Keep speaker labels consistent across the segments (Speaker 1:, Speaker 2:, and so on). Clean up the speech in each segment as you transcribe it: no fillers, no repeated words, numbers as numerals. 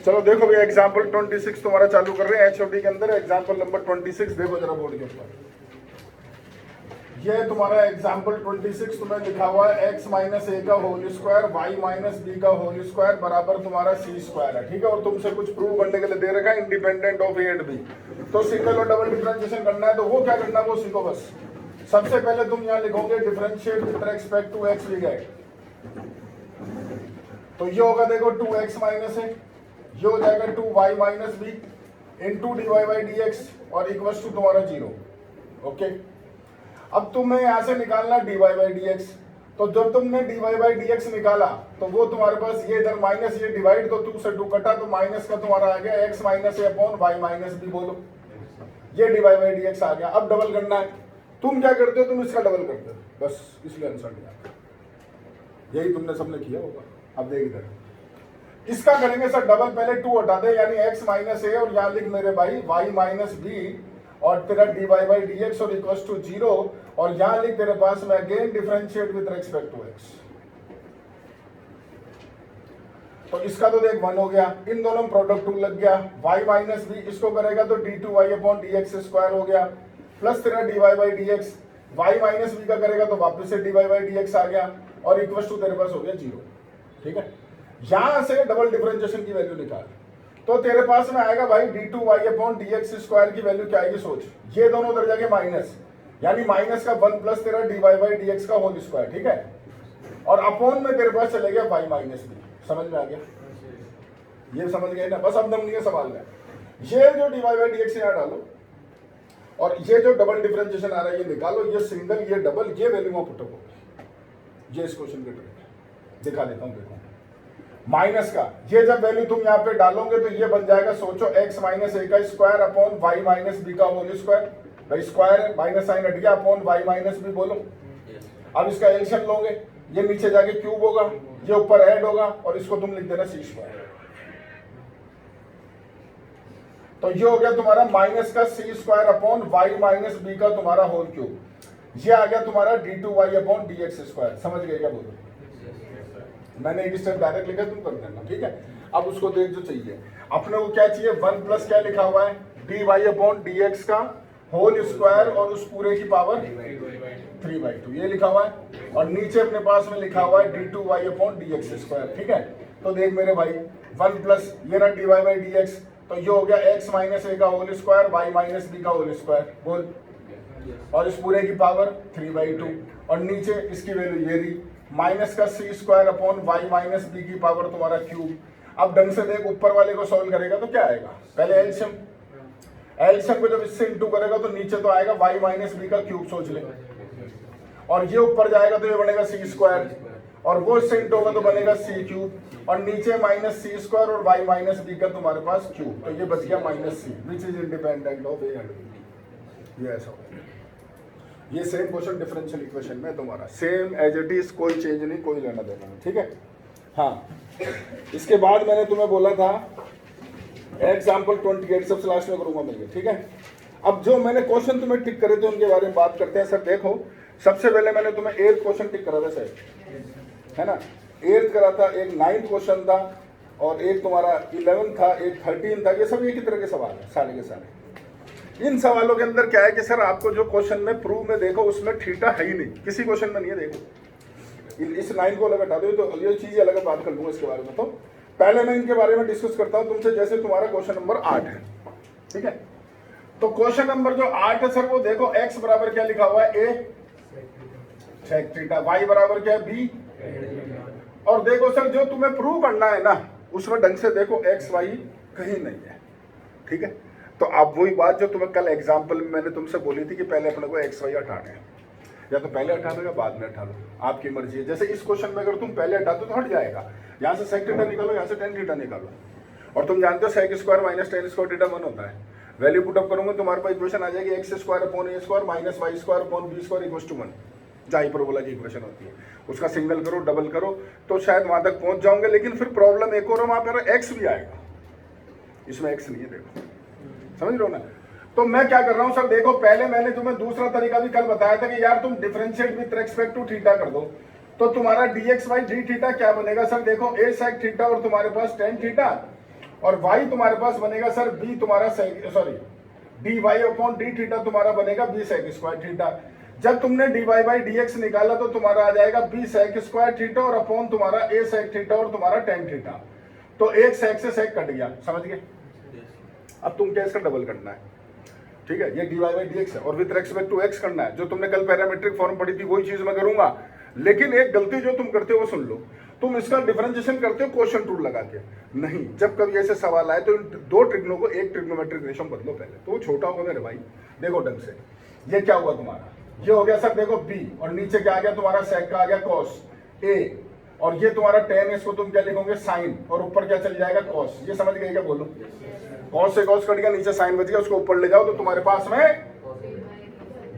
Speaker 1: चलो देखो भैया एग्जाम्पल 26 तुम्हारा चालू कर रहे हैं एचओडी के अंदर। एग्जाम्पल नंबर 26 देखो जरा बोर्ड के ऊपर। ये तुम्हारा एग्जाम्पल 26 तुम्हें लिखा हुआ है x माइनस ए का whole square Y minus B का होल स्क्वायर बराबर तुम्हारा सी स्क्वायर है, ठीक है। और तुमसे कुछ प्रूव करने के लिए दे रखा है independent of A and B. तो सिंगल और डबल डिफरेंशिएशन करना है तो वो क्या करना है वो सीखो बस। सबसे पहले तुम यहाँ लिखोगे differentiate with respect to x we get. तो ये होगा देखो 2x माइनस है, ये हो जाएगा 2y minus B into D Y by D X और इक्वल्स टू तुम्हारा 0। ओके, अब तुम्हें यहां से निकालना D Y by D X. तो जब तुमने D Y by D X निकाला तो वो तुम्हारे पास ये इधर माइनस ये डिवाइड, तो 2 से 2 कटा तो माइनस का तुम्हारा आ गया x minus a upon y minus b. बोलो ये D Y by D x आ गया। अब डबल करना है। तुम क्या करते हो, तुम इसका डबल करते हो बस, इसलिए आंसर नहीं आता। यही तुमने सबने किया होगा। अब देख इधर इसका करेंगे सर डबल, पहले 2 हटा दे यानी x माइनस ए और यहाँ लिख मेरे भाई y माइनस बी और तेरा D Y by D X और इक्वल्स टू 0 और यहाँ लिख तेरे पास में again differentiate with respect to x। तो इसका तो देख 1 हो गया, इन दोनों में प्रोडक्ट 2 लग गया। y माइनस बी इसको करेगा तो d2y अपॉन dx स्क्वायर हो गया प्लस तेरा dy by dx। y minus B का करेगा तो वापस से dy बाई dx आ गया और इक्वल्स टू तेरे पास हो गया 0, ठीक है। यहां से डबल डिफरेंशिएशन की वैल्यू निकाल तो तेरे पास में आएगा भाई d2y अपॉन dx स्क्वायर की वैल्यू क्या आएगी सोच। ये दोनों उधर जाके माइनस, यानी माइनस का 1 प्लस तेरा dy बाई dx का होल स्क्वायर, ठीक है। और अपॉन में तेरे पास चले गया y माइनस बी। समझ में आ गया? ये समझ गए ना? बस अब दम नहीं है सवाल में। ये जो dy बाई dx यहाँ डालो और ये जो डबल डिफरेंशिएशन आ रहा है ये निकालो, ये सिंगल ये डबल, ये वैल्यू में पुट होगी। ये इस क्वेश्चन के ट्रिक दिखा देता हूँ। देखो माइनस का ये जब वैल्यू तुम यहाँ पे डालोगे तो ये बन जाएगा सोचो x माइनस ए का square upon y minus B का होल स्क्वायर। भाई स्क्वायर है, माइनस साइन हट गया, अपॉन y माइनस बी। बोलो अब इसका एडिशन लोगे, ये नीचे जाके क्यूब होगा, ये ऊपर ऐड होगा और इसको तुम लिख देना सी स्क्वायर। तो ये हो गया तुम्हारा माइनस का c square upon y minus B का तुम्हारा होल क्यूब। ये आ गया तुम्हारा d2y अपॉन dx स्क्वायर। समझ गए क्या? बोलो मैंने एक स्टेप डायरेक्ट लिखा, तुम कर देना, ठीक है। अब उसको देख जो चाहिए अपने को क्या चाहिए, 1 प्लस क्या लिखा हुआ है dy अपॉन dx का होल स्क्वायर और उस पूरे की पावर 3/2 ये लिखा हुआ है। और नीचे अपने पास में लिखा हुआ है d2y अपॉन dx स्क्वायर, ठीक है। तो देख मेरे भाई 1 प्लस ये रहा dy बाई dx, तो ये हो गया x माइनस ए का whole square y minus B का होल स्क्वायर। बोल और इस पूरे की पावर 3/2 और नीचे इसकी वैल्यू ये रही माइनस का c square upon y minus b की पावर तुम्हारा क्यूब। अब ढंग से देख ऊपर वाले को सॉल्व करेगा तो क्या आएगा, पहले एलसीएम, एलसीएम को जब इससे इंटू करेगा तो नीचे तो आएगा वाई माइनस बी का क्यूब सोच ले, और ये ऊपर जाएगा तो ये बनेगा सी स्क्वायर और वो इससे इंटू होगा तो बनेगा सी क्यूब और नीचे माइनस सी स्क्वायर और वाई माइनस बी का तुम्हारे पास क्यूब। तो ये बच गया minus C which is independent of A and B. ये ऐसा होगा। ये सेम क्वेश्चन डिफरेंशियल इक्वेशन में तुम्हारा सेम एज इट इज, कोई चेंज नहीं, कोई लेना देना नहीं, ठीक है। हाँ इसके बाद मैंने तुम्हें बोला था एग्जाम्पल 28 सबसे लास्ट में करूंगा मैं, ठीक है। अब जो मैंने क्वेश्चन तुम्हें टिक करे थे उनके बारे में बात करते हैं। सर देखो सबसे पहले मैंने तुम्हें 8 क्वेश्चन टिक करा था सर, है ना। 8 करा था, एक 9 क्वेश्चन था और एक तुम्हारा 11 था, एक 13 था। ये सब एक ही तरह के सवाल है सारे के सारे। इन सवालों के अंदर क्या है कि सर आपको जो क्वेश्चन में प्रूव में देखो उसमें थीटा है ही नहीं, किसी क्वेश्चन में नहीं है। देखो इस 9 को अलग हटा दो तो ये चीज़ अलग बात कर लूँगा इसके बारे में। तो पहले मैं इनके बारे में डिस्कस करता हूँ तुमसे। जैसे तुम्हारा क्वेश्चन नंबर 8 है, ठीक है। तो क्वेश्चन नंबर जो 8 है सर वो देखो x बराबर क्या लिखा हुआ है, a सेक थीटा, y बराबर क्या है, b। और देखो सर जो तुम्हें प्रूव करना है ना उसमें ढंग से देखो x y कहीं नहीं है, ठीक है। तो अब वही बात जो तुम्हें कल एग्जाम्पल में मैंने तुमसे बोली थी कि पहले अपने को एक्स वाई हटाना है, या तो पहले हटा लो या बाद में हटा लो, आपकी मर्जी है। जैसे इस क्वेश्चन में अगर तुम पहले हटा दो तो हट जाएगा, यहाँ से सेक थीटा निकालो, यहाँ से टेन थीटा निकालो। और तुम जानते हो sec square minus tan square theta 1 होता है। वैल्यू पुटअप करूंगा तुम्हारे पास इक्वेशन आ जाएगी X square upon A square minus Y square upon B square equals to 1, जहाँ हाइपरबोला की इक्वेशन होती है। उसका सिंगल करो डबल करो तो शायद वहां तक पहुंच जाओगे। लेकिन फिर प्रॉब्लम एक और वहां पर एक्स भी आएगा, इसमें एक्स नहीं है, देखो समझ रहे हो ना। तो मैं क्या कर रहा हूं सर, देखो पहले मैंने तुम्हें दूसरा तरीका भी कल बताया था कि यार तुम differentiate with respect to theta कर दो तो तुम्हारा dx बाई डी थीटा क्या बनेगा सर। देखो a सेक थीटा और तुम्हारे पास टेन थीटा और y तुम्हारे पास बनेगा सर b तुम्हारा sorry dy upon D theta तुम्हारा बनेगा b सेक स्क्वायर थीटा। जब तुमने dy बाई dx निकाला तो तुम्हारा आ जाएगा b सेक स्क्वायर थीटा और अपॉन तुम्हारा a सेक थीटा और तुम्हारा tan थीटा। तो एक सेक से सेक कट गया, समझ गए। अब तुम क्या इसका डबल करना है, ठीक है, ये dy बाई dx है और विद रेस्पेक्ट टू x करना है। जो तुमने कल पैरामीट्रिक फॉर्म पढ़ी थी वही चीज मैं करूंगा, लेकिन एक गलती जो तुम करते हो वो सुन लो। तुम इसका डिफरेंशिएशन करते हो क्वोशिएंट रूल लगा के नहीं। जब कभी ऐसे सवाल आए तो इन दो ट्रिग्नों को एक ट्रिग्नोमेट्रिक रेशो में बदलो पहले, तो वो छोटा होगा मेरे भाई। देखो ढंग से, ये क्या हुआ तुम्हारा, ये हो गया सर देखो b और नीचे क्या आ गया तुम्हारा सेक का आ गया कॉस a और ये तुम्हारा tan, इसको तुम क्या लिखोगे साइन, और ऊपर क्या चल जाएगा कॉस। ये समझ गए क्या, बोलो। कॉस से कॉस कट गया, नीचे साइन बच गया, उसको ऊपर ले जाओ तो तुम्हारे पास में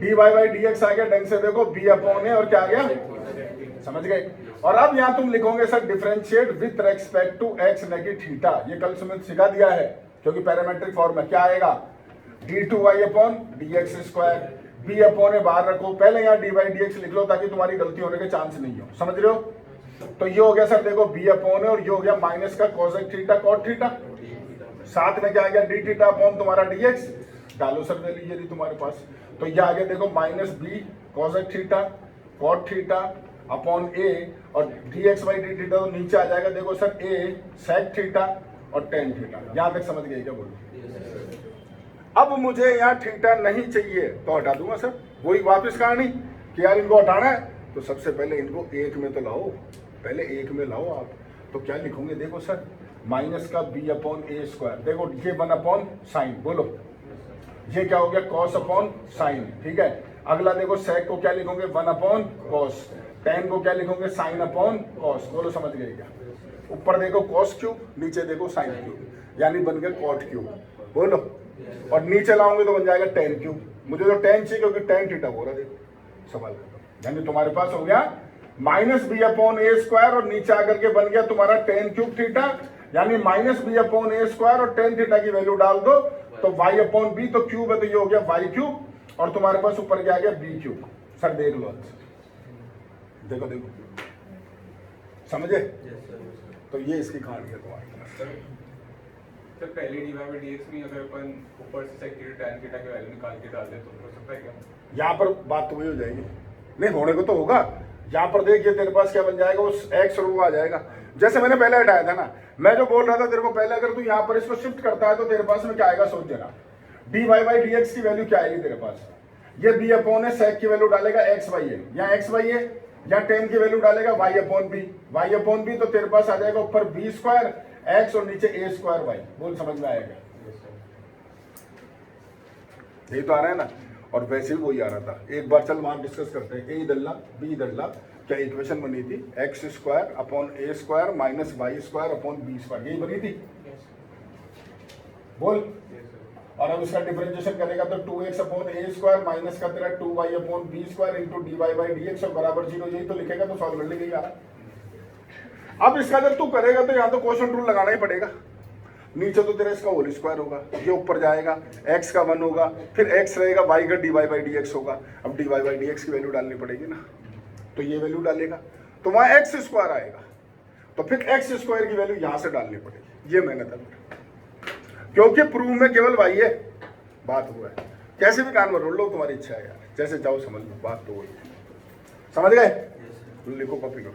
Speaker 1: dy बाई dx आ गया। ढंग से देखो b अपॉन a और क्या आ गया, समझ गए। और अब यहाँ तुम लिखोगे sir differentiate with respect to x negative theta. ये कल सुमित सिखा दिया है, क्योंकि पैरामेट्रिक फॉर्म में क्या आएगा d2y upon dx square, b upon a बाहर रखो, पहले यहाँ d बाई dx लिख लो ताकि तुम्हारी गलती होने के चांस नहीं हो, समझ रहे हो। तो ये हो गया सर देखो b अपॉन a और ये हो गया माइनस का cosec थीटा cot थीटा, साथ में क्या आ गया d थीटा अपॉन तुम्हारा dx, डालो सर वैल्यू ये रही तुम्हारे पास। तो ये आ गया देखो minus b cosec theta cot theta upon a और dx बाई डी थीटा तो नीचे आ जाएगा देखो सर a sec थीटा और tan थीटा। यहां तक समझ गए क्या, बोलो। अब मुझे यहाँ थीटा नहीं चाहिए तो हटा दूंगा सर, वही वापस कहानी कि यार इनको हटाना है तो सबसे पहले इनको एक में तो लाओ, पहले एक में लाओ आप। तो क्या लिखोगे देखो सर माइनस का b अपॉन a स्क्वायर, देखो ये 1 अपॉन साइन, बोलो ये क्या हो गया cos अपॉन साइन, ठीक है। अगला देखो sec को क्या लिखोगे 1 अपॉन cos, tan को क्या लिखोगे साइन अपॉन cos, बोलो समझ गए क्या। ऊपर देखो cos क्यूब, नीचे देखो साइन क्यूब, यानी बन गया cot क्यूब, बोलो। और नीचे लाओगे तो बन जाएगा tan क्यूब, मुझे तो tan चाहिए क्योंकि tan थीटा हो रहा, देखो सवाल खत्म। यानी तुम्हारे पास हो गया minus B upon A square और नीचे आकर के बन गया तुम्हारा tan क्यूब थीटा, यानी minus B upon A square और tan थीटा की वैल्यू डाल दो तो y अपॉन बी, तो क्यूब है तो ये हो गया y क्यूब और तुम्हारे पास ऊपर क्या आ गया b क्यूब। सर देख लो, देखो देखो समझे। तो ये इसकी कहानी है तुम्हारे पास।
Speaker 2: सर पहले dy बाई dx में अगर अपन ऊपर से sec थीटा tan थीटा की वैल्यू निकाल के डाल दे तो हो सकता है क्या?
Speaker 1: यहाँ पर बात तो वही हो जाएगी, नहीं होने को तो होगा। यहाँ पर देखिए तेरे पास क्या बन जाएगा, उस x रो आ जाएगा, जैसे मैंने पहले हटाया था ना। मैं जो बोल रहा था तेरे को पहले, अगर तू यहाँ पर इसको शिफ्ट करता है तो तेरे पास में क्या आएगा सोच देना। dy बाई dx की वैल्यू क्या आएगी तेरे पास, ये b अपॉन है, sec की वैल्यू डालेगा x बाई है, यहाँ x बाई है, यहाँ tan की वैल्यू डालेगा y upon b, y upon b, तो तेरे पास आ जाएगा ऊपर b स्क्वायर x और नीचे a स्क्वायर y। बोल समझ में आएगा, यही तो आ रहा है ना। और वैसे भी वही आ रहा था, एक बार चल वहां डिस्कस करते हैं। a इधर ला b इधर ला, क्या इक्वेशन बनी थी x square upon a square minus y square upon b square, यही बनी थी, बोल। और अब इसका डिफरेंशिएशन करेगा तो 2x upon a square minus का तेरा 2y upon b square into dy by dx और बराबर 0, यही तो लिखेगा तो सॉल्व कर लेंगे यार। अब इसका जब तू करेगा तो यहाँ तो क्वोशिएंट रूल लगाना ही पड़ेगा। नीचे तो तेरा इसका होल स्क्वायर होगा, ये ऊपर जाएगा x का 1 होगा, फिर x रहेगा, y का dy बाई dx होगा। अब dy बाई dx की वैल्यू डालनी पड़ेगी ना, तो ये वैल्यू डालेगा तो वहाँ x स्क्वायर आएगा, तो फिर x स्क्वायर की वैल्यू यहाँ से डालनी पड़ेगी। ये मैंने था, क्योंकि प्रूफ में केवल y है, बात हुआ है। कैसे भी कान में रोल लो, तुम्हारी इच्छा है यार, जैसे जाओ समझ लो, बात तो वही समझ गए। लिखो कॉपी करो।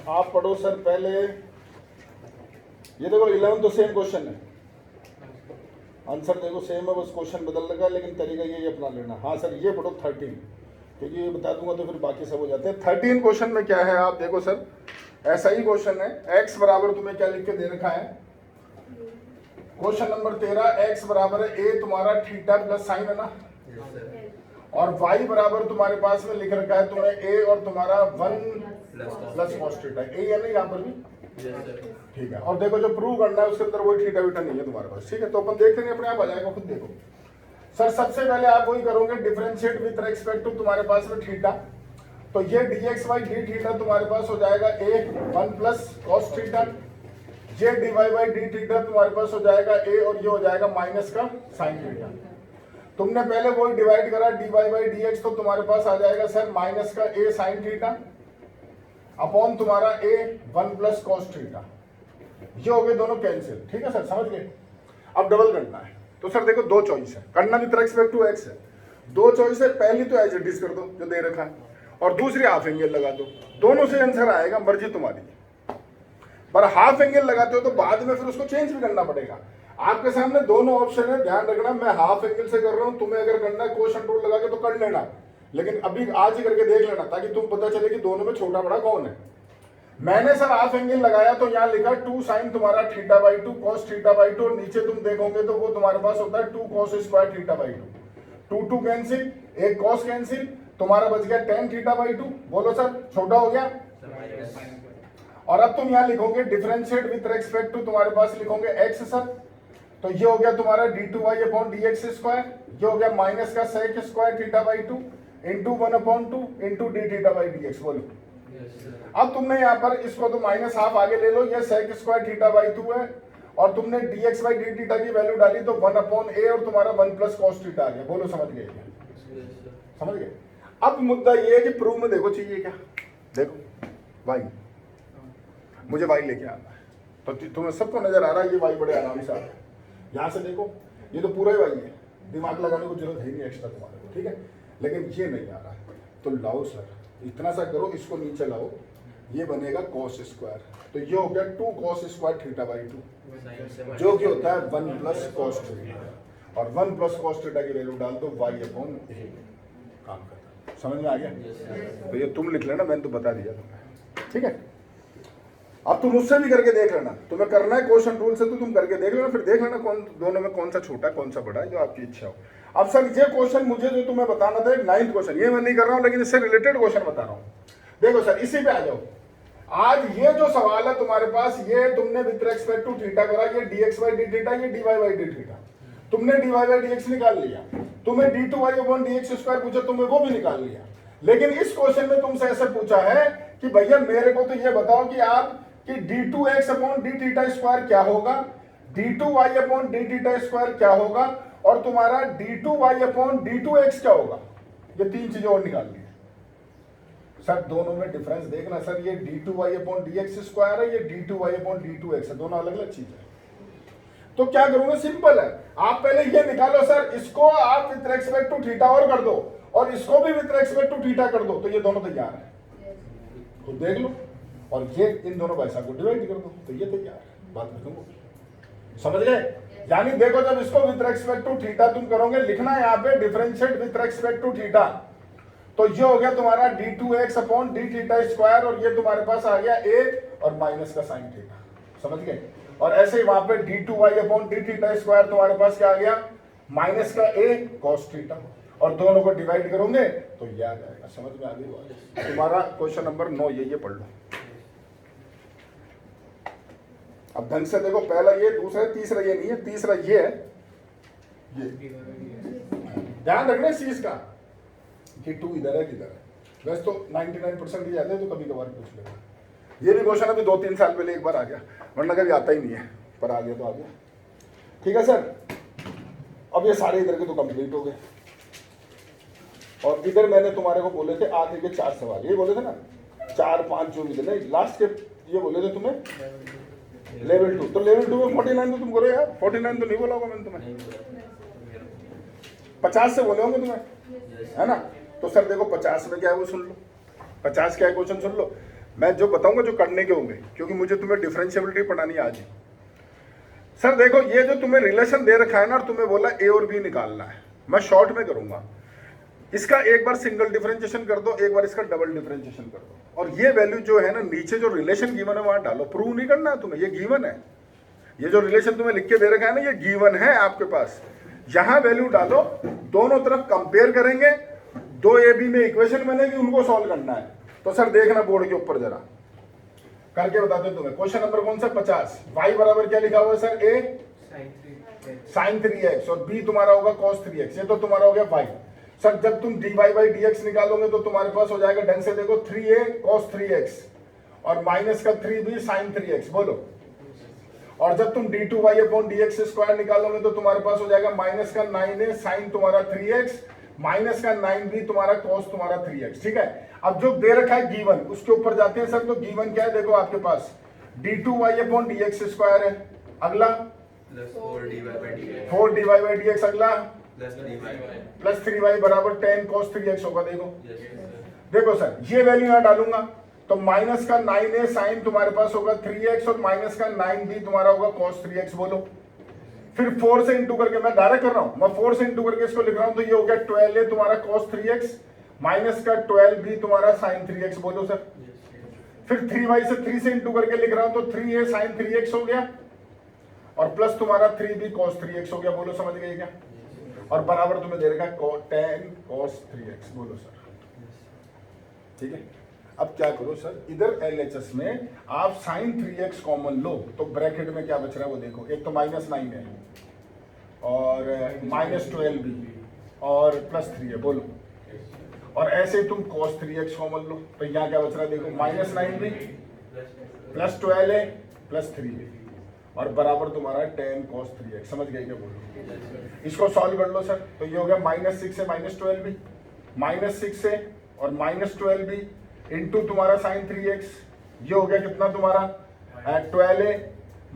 Speaker 1: आप पढ़ो सर पहले, ये देखो 11 तो सेम क्वेश्चन है, आंसर देखो सेम है, बस क्वेश्चन बदल लगा, लेकिन तरीका ये अपना लेना। हाँ सर ये पढ़ो 13, क्योंकि ये बता दूंगा तो फिर बाकी सब हो जाते हैं। 13 क्वेश्चन में क्या है, आप देखो सर ऐसा ही क्वेश्चन है। x बराबर तुम्हें क्या लिख के दे रखा है, क्वेश्चन नंबर 13, x बराबर है a तुम्हारा थीटा प्लस साइन है ना, और y बराबर तुम्हारे पास में लिख रखा है तुम्हें a और तुम्हारा 1 प्लस कॉस थीटा, a है ना यहाँ पर भी, ठीक है। और देखो जो प्रूव करना है उसके अंदर वही थीटा बीटा नहीं है तुम्हारे पास, ठीक है। तो अपन देखते नहीं, अपने आप आ जाएगा, खुद देखो सर। सबसे पहले आप वही करोगे डिफरेंशिएट विद रिस्पेक्ट टू तुम्हारे पास में थीटा, तो ये dx बाई डी थीटा तुम्हारे पास हो जाएगा a 1 प्लस कॉस थीटा, ये dy बाई डी थीटा तुम्हारे पास हो जाएगा a और ये हो जाएगा माइनस का साइन थीटा। तुमने पहले वो डिवाइड करा dy बाई dx, तो तुम्हारे पास आ जाएगा सर माइनस का a साइन थीटा अपॉन तुम्हारा a 1 प्लस कॉस थीटा। ये हो गए दोनों कैंसिल, ठीक है सर, समझ गए। अब डबल करना है, तो सर देखो दो चॉइस है, करना विद रिस्पेक्ट टू x है। दो चॉइस है, पहली तो एज इट इज कर दो जो दे रखा है, और दूसरी हाफ एंगल लगा दो। दोनों से आंसर आएगा, मर्जी तुम्हारी। पर हाफ एंगल लगाते हो तो बाद में फिर उसको चेंज भी करना पड़ेगा। आपके सामने दोनों ऑप्शन है, ध्यान रखना। मैं हाफ एंगल से कर रहा हूं, तुम्हें अगर करना है कोसेंट रूल लगा के तो कर लेना, लेकिन अभी आज ही करके देख लेना ताकि तुम पता चले कि दोनों में छोटा बड़ा कौन है। मैंने सर हाफ एंगल लगाया तो यहाँ लिखा 2 साइन तुम्हारा theta by 2 cos theta by 2, और नीचे तुम देखोगे तो वो तुम्हारे पास होता है 2 cos square theta by 2। 2 cancel, एक कॉस कैंसिल, तुम्हारा बच गया tan थीटा बाई 2। बोलो सर छोटा हो गया। और अब तुम यहाँ लिखोगे डिफरेंशिएट विद रेस्पेक्ट टू, तुम्हारे पास लिखोगे x सर, तो ये हो गया तुम्हारा d2y अपॉन dx स्क्वायर। ये हो गया माइनस का sec square theta by 2 into 1/2 into d theta by dx। बोलो अब तुमने यहाँ पर इसको तो माइनस हाफ आगे ले लो, ये sec स्क्वायर थीटा बाई 2 है, और तुमने dx बाई डी थीटा की वैल्यू डाली तो 1/a और तुम्हारा 1 प्लस कॉस थीटा आ गया। बोलो समझ गए क्या? समझ गए। अब मुद्दा ये है कि प्रूफ में देखो चाहिए क्या, देखो भाई मुझे वाई लेके आना है, तो तुम्हें सबको नजर आ रहा है ये वाई बड़े आराम से आ रहा है। यहाँ से देखो ये तो पूरा ही वाई है, दिमाग लगाने को जरूरत है नहीं एक्स्ट्रा तुम्हारे को, ठीक है। लेकिन ये नहीं आ रहा है, तो लाओ सर इतना सा करो, इसको नीचे लाओ, ये बनेगा कॉस स्क्वायर। तो ये हो गया 2 कॉस स्क्वायर थीटा बाई 2, जो कि होता है 1 प्लस कॉस थीटा, और 1 प्लस कॉस थीटा की वैल्यू डाल दो वाई अपॉन ए, काम करता है। समझ में आ गया? तो ये तुम लिख लेना, मैंने तो बता दिया तुम्हें, ठीक है। अब तुम मुझसे भी करके देख लेना, तुम्हें करना है क्वेश्चन रूल से तो तुम करके देख लेना, फिर देख लेना कौन दोनों में कौन सा छोटा है कौन सा बड़ा है, जो आपकी इच्छा हो। अब सर ये क्वेश्चन मुझे जो तुम्हें बताना था 9th क्वेश्चन, ये मैं नहीं कर रहा हूँ, लेकिन इससे रिलेटेड क्वेश्चन बता रहा हूँ। देखो सर इसी पे आ जाओ। आज ये जो सवाल है तुम्हारे पास, ये तुमने विद रिस्पेक्ट टू थीटा करा, ये dx बाई डी थीटा, ये dy बाई डी थीटा, तुमने dy बाई dx निकाल लिया। तुम्हें d2y अपॉन dx स्क्वायर पूछा, तुमने वो भी निकाल लिया। लेकिन इस क्वेश्चन में तुमसे ऐसे पूछा है कि भैया मेरे को तो ये बताओ कि आप कि d2x upon D theta square क्या होगा, d2y upon D theta square क्या होगा, और तुम्हारा d2y अपॉन d2x क्या होगा। ये तीन चीजें और निकाल ली सर। दोनों में डिफरेंस देखना सर, ये d2y अपॉन dx स्क्वायर है, ये d2y अपॉन d2x है, दोनों अलग अलग चीज है। तो क्या करूंगा, सिंपल है, आप पहले ये निकालो सर, इसको आप विद रिस्पेक्ट टू थीटा और कर दो, और इसको भी विद रिस्पेक्ट टू थीटा कर दो, तो ये दोनों तैयार है। तो देख लो, और ये इन दोनों पैसा को डिवाइड कर दो, तो ये तैयार है, बात खत्म हो गई। समझ गए? यानी देखो जब इसको विद रिस्पेक्ट टू थीटा तुम करोगे, लिखना है यहाँ पे differentiate with respect to theta, तो ये हो गया तुम्हारा d2x upon D theta square, और ये तुम्हारे पास आ गया a और माइनस का साइन थीटा। समझ गए? और ऐसे ही वहां पे d2y upon D theta square तुम्हारे पास क्या आ गया, माइनस का a cos थीटा, और दोनों को डिवाइड करोगे तो ये आ जाएगा। समझ में आ गई? तुम्हारा क्वेश्चन नंबर 9 ये पढ़ लो। अब ढंग से देखो, पहला ये, दूसरा तीसरा ये नहीं है, तीसरा ये है, ये ध्यान रखना इस चीज का कि 2 इधर है किधर है। वैसे तो 99% ही आते हैं, तो कभी कभार पूछ लेगा। ये भी क्वेश्चन अभी 2-3 साल पहले एक बार आ गया, वरना कभी आता ही नहीं है, पर आ गया तो आ गया। ठीक है सर, अब ये सारे इधर के तो कंप्लीट हो गए, और इधर मैंने तुम्हारे को बोले थे आखिर के 4 सवाल, ये बोले थे ना 4-5 जो भी थे, लास्ट के ये बोले थे तुम्हें लेवल 2, तो लेवल 2 में 49 तो तुम करो यार, 49 तो नहीं बोला होगा मैंने तुम्हें, 50 से बोले होंगे तुम्हें, है ना। तो सर देखो 50 में क्या है वो सुन लो, 50 क्या है क्वेश्चन सुन लो, मैं जो बताऊंगा जो करने के होंगे, क्योंकि मुझे तुम्हें डिफरेंशिएबिलिटी पढ़ानी है आज ही। सर देखो ये जो तुम्हें रिलेशन दे रखा है ना, और तुम्हें बोला ए और बी निकालना है, मैं शॉर्ट में करूंगा। इसका एक बार सिंगल डिफरेंशिएशन कर दो, एक बार इसका डबल डिफरेंशिएशन कर दो, और ये वैल्यू जो है ना नीचे जो रिलेशन गिवन है वहां डालो, प्रूव नहीं करना है तुम्हें, ये गिवन है, ये जो रिलेशन तुम्हें लिख के दे रखा है ना ये गिवन है आपके पास, यहां वैल्यू डालो, दोनों तरफ कंपेयर करेंगे, 2ab में इक्वेशन बनेगी, उनको सॉल्व करना है। तो सर देखना बोर्ड के ऊपर जरा करके बताते हैं तुम्हें। क्वेश्चन नंबर कौन सा, 50। y बराबर क्या लिखा हुआ है सर, a sin 3x, और b तुम्हारा होगा cos 3x, ये तो तुम्हारा हो गया y। सर जब तुम dy बाई dx निकालोगे तो तुम्हारे पास हो जाएगा, ढंग से देखो 3a cos 3x और माइनस का 3b sin 3x। बोलो, और जब तुम d2y अपॉन dx स्क्वायर निकालोगे तो तुम्हारे पास हो जाएगा माइनस का 9a साइन तुम्हारा 3x माइनस का 9b तुम्हारा कॉस तुम्हारा 3x। ठीक है, अब जो दे रखा है गिवन उसके ऊपर जाते हैं सर। तो गिवन क्या है, देखो आपके पास d2y अपॉन dx स्क्वायर है, अगला
Speaker 3: +4 dy by dx,
Speaker 1: 4 dy by dx, अगला
Speaker 3: +3y,
Speaker 1: प्लस 3y बराबर 10 cos 3x होगा। देखो
Speaker 3: yes sir,
Speaker 1: देखो सर, ये वैल्यू यहाँ डालूंगा तो माइनस का 9a साइन तुम्हारे पास होगा 3x और माइनस का 9b तुम्हारा होगा cos 3x। बोलो, फिर 4 से इंटू करके, मैं डायरेक्ट कर रहा हूं, मैं 4 से इंटू करके इसको लिख रहा हूं तो ये हो गया 12a तुम्हारा cos 3x माइनस का 12b तुम्हारा sin 3x। बोलो सर, फिर 3y से 3 से इंटू करके लिख रहा हूं तो 3a sin 3x हो गया और प्लस तुम्हारा 3b cos 3x हो गया। बोलो समझ गए क्या? और बराबर तुम्हें दे रखा 10 cos 3x। बोलो सर, ठीक है। अब क्या करो सर, इधर LHS में आप sin 3x कॉमन लो तो ब्रैकेट में क्या बच रहा है वो देखो, एक तो -9 है और -12b और +3 है। बोलो, और ऐसे ही तुम cos 3x कॉमन लो तो यहाँ क्या बच रहा है देखो, -9b +12a +3a और बराबर तुम्हारा 10 cos 3x। समझ गए क्या? बोलो, इसको सॉल्व कर लो सर। तो ये हो गया -6 से -12b, -6 से और -12b इंटू तुम्हारा sin 3x, ये हो गया कितना तुम्हारा 12a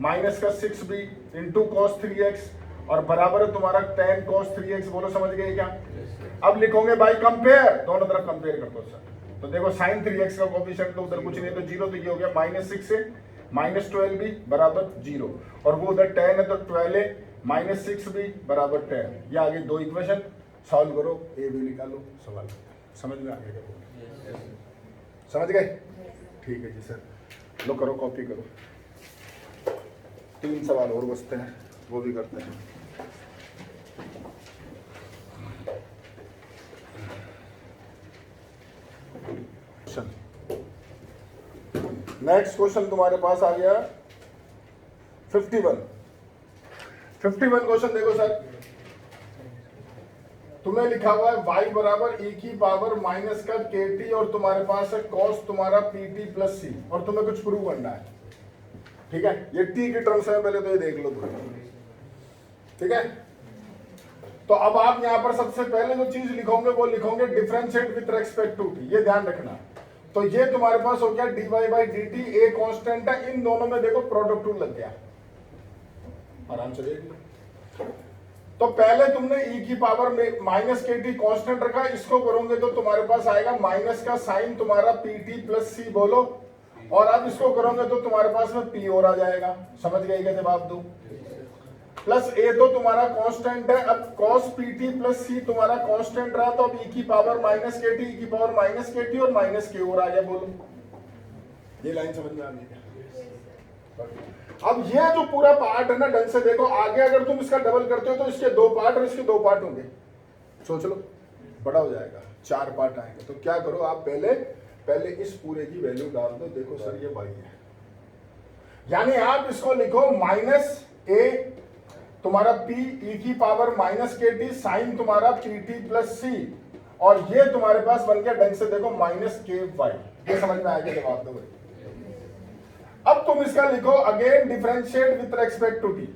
Speaker 1: माइनस का 6b इंटू cos 3x और बराबर है तुम्हारा 10 cos 3x। बोलो समझ गए क्या? अब लिखोगे बाई कंपेयर, दोनों तरफ कंपेयर कर दो सर। तो देखो sin 3x का कोफिशिएंट तो उधर कुछ नहीं है तो 0, तो ये हो गया -6 से -12b बराबर 0 और वो उधर 10 है तो 12a -6b बराबर 10। ये आगे दो इक्वेशन सॉल्व करो, ए बी निकालो, सवाल समझ में आ गया क्या? समझ गए? ठीक है जी सर, लो करो, कॉपी करो। 3 सवाल और बचते हैं, वो भी करते हैं। नेक्स्ट क्वेश्चन तुम्हारे पास आ गया 51 क्वेश्चन। देखो सर, तुम्हें लिखा हुआ है y बराबर e की पावर माइनस का kt और तुम्हारे पास है cos तुम्हारा pt प्लस c और तुम्हें कुछ प्रूव करना है। ठीक है, ये t की टर्म्स में पहले तो ये देख लो तुम। ठीक है, तो अब आप यहां पर सबसे पहले जो चीज लिखोगे वो लिखोगे differentiate with respect to t, ये ध्यान रखना। तो ये तुम्हारे पास हो गया dy by dt, a constant है, इन दोनों में देखो प्रोडक्ट रूल लग गया, आराम से देख लो। तो पहले तुमने e की पावर में माइनस के टी कॉन्स्टेंट रखा, इसको करोगे तो तुम्हारे पास आएगा माइनस का साइन तुम्हारा pt प्लस c। बोलो, और अब इसको करोगे तो तुम्हारे पास में p और आ जाएगा। समझ गए क्या? जवाब दो। प्लस a तो तुम्हारा कांस्टेंट है, अब cos pt प्लस c तुम्हारा कांस्टेंट रहा तो अब e की power minus K T, e की पावर माइनस के टी और माइनस के और आ गया। बोलो, ये लाइन समझ में आ गई क्या? अब ये जो पूरा पार्ट है ना, ढंग से देखो, आगे अगर तुम इसका डबल करते हो तो इसके 2 पार्ट और इसके 2 पार्ट होंगे। सोच लो, बड़ा हो जाएगा, 4 पार्ट आएंगे। तो क्या करो आप, पहले इस पूरे की वैल्यू डाल दो। देखो सर, ये y है, यानी आप इसको लिखो -a तुम्हारा p e की power minus K T sign तुम्हारा pt प्लस c और ये तुम्हारे पास बन गया ढंग से देखो -ky। ये समझ में आएगा? जवाब दो भाई। अब तुम इसका लिखो again differentiate with respect to t,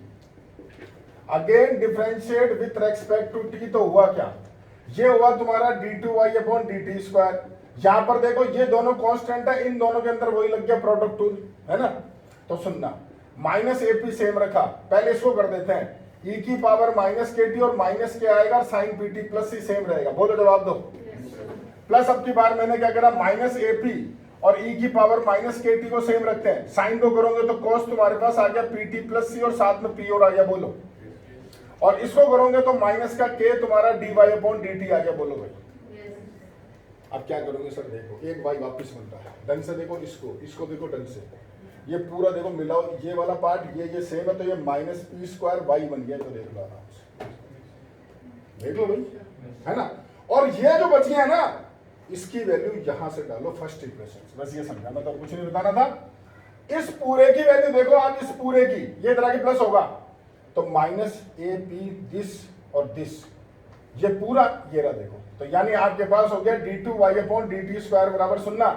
Speaker 1: again differentiate with respect to t। तो हुआ क्या? ये हुआ तुम्हारा d2y अपॉन dt स्क्वायर। यहां पर देखो ये दोनों कांस्टेंट है, इन दोनों के अंदर वही लग गया प्रोडक्ट रूल, है ना? तो सुनना, माइनस AP सेम रखा, पहले इसको कर देते हैं, e की पावर माइनस के टी और माइनस के आएगा, sine pt plus c same रहेगा। बोलो जवाब दो। प्लस अब की बार मैंने क्या करा, माइनस AP और e की पावर माइनस के टी को सेम रखते हैं, साइन को करोगे तो cos तुम्हारे पास आ गया pt प्लस c और साथ में p और आ गया। बोलो, और इसको करोगे तो माइनस का k तुम्हारा dy अपॉन dt आ गया। बोलो भाई, अब क्या करोगे सर? देखो, एक y वापस बनता है, ढंग से देखो, इसको देखो ढंग से, ये पूरा देखो मिलाओ, ये वाला पार्ट ये सेम है तो ये -p² y बन गया। तो देख लो आराम से, देख लो भाई, है ना? और ये जो बची है ना, इसकी वैल्यू यहां से डालो फर्स्ट इक्वेशन। बस ये समझा, मतलब कुछ नहीं बताना था। इस पूरे की वैल्यू देखो आप, इस पूरे की ये तरह की प्लस होगा तो -AP दिस और दिस, ये पूरा ये रहा देखो। तो यानी आपके पास हो गया d2y अपॉन dt स्क्वायर बराबर, सुनना,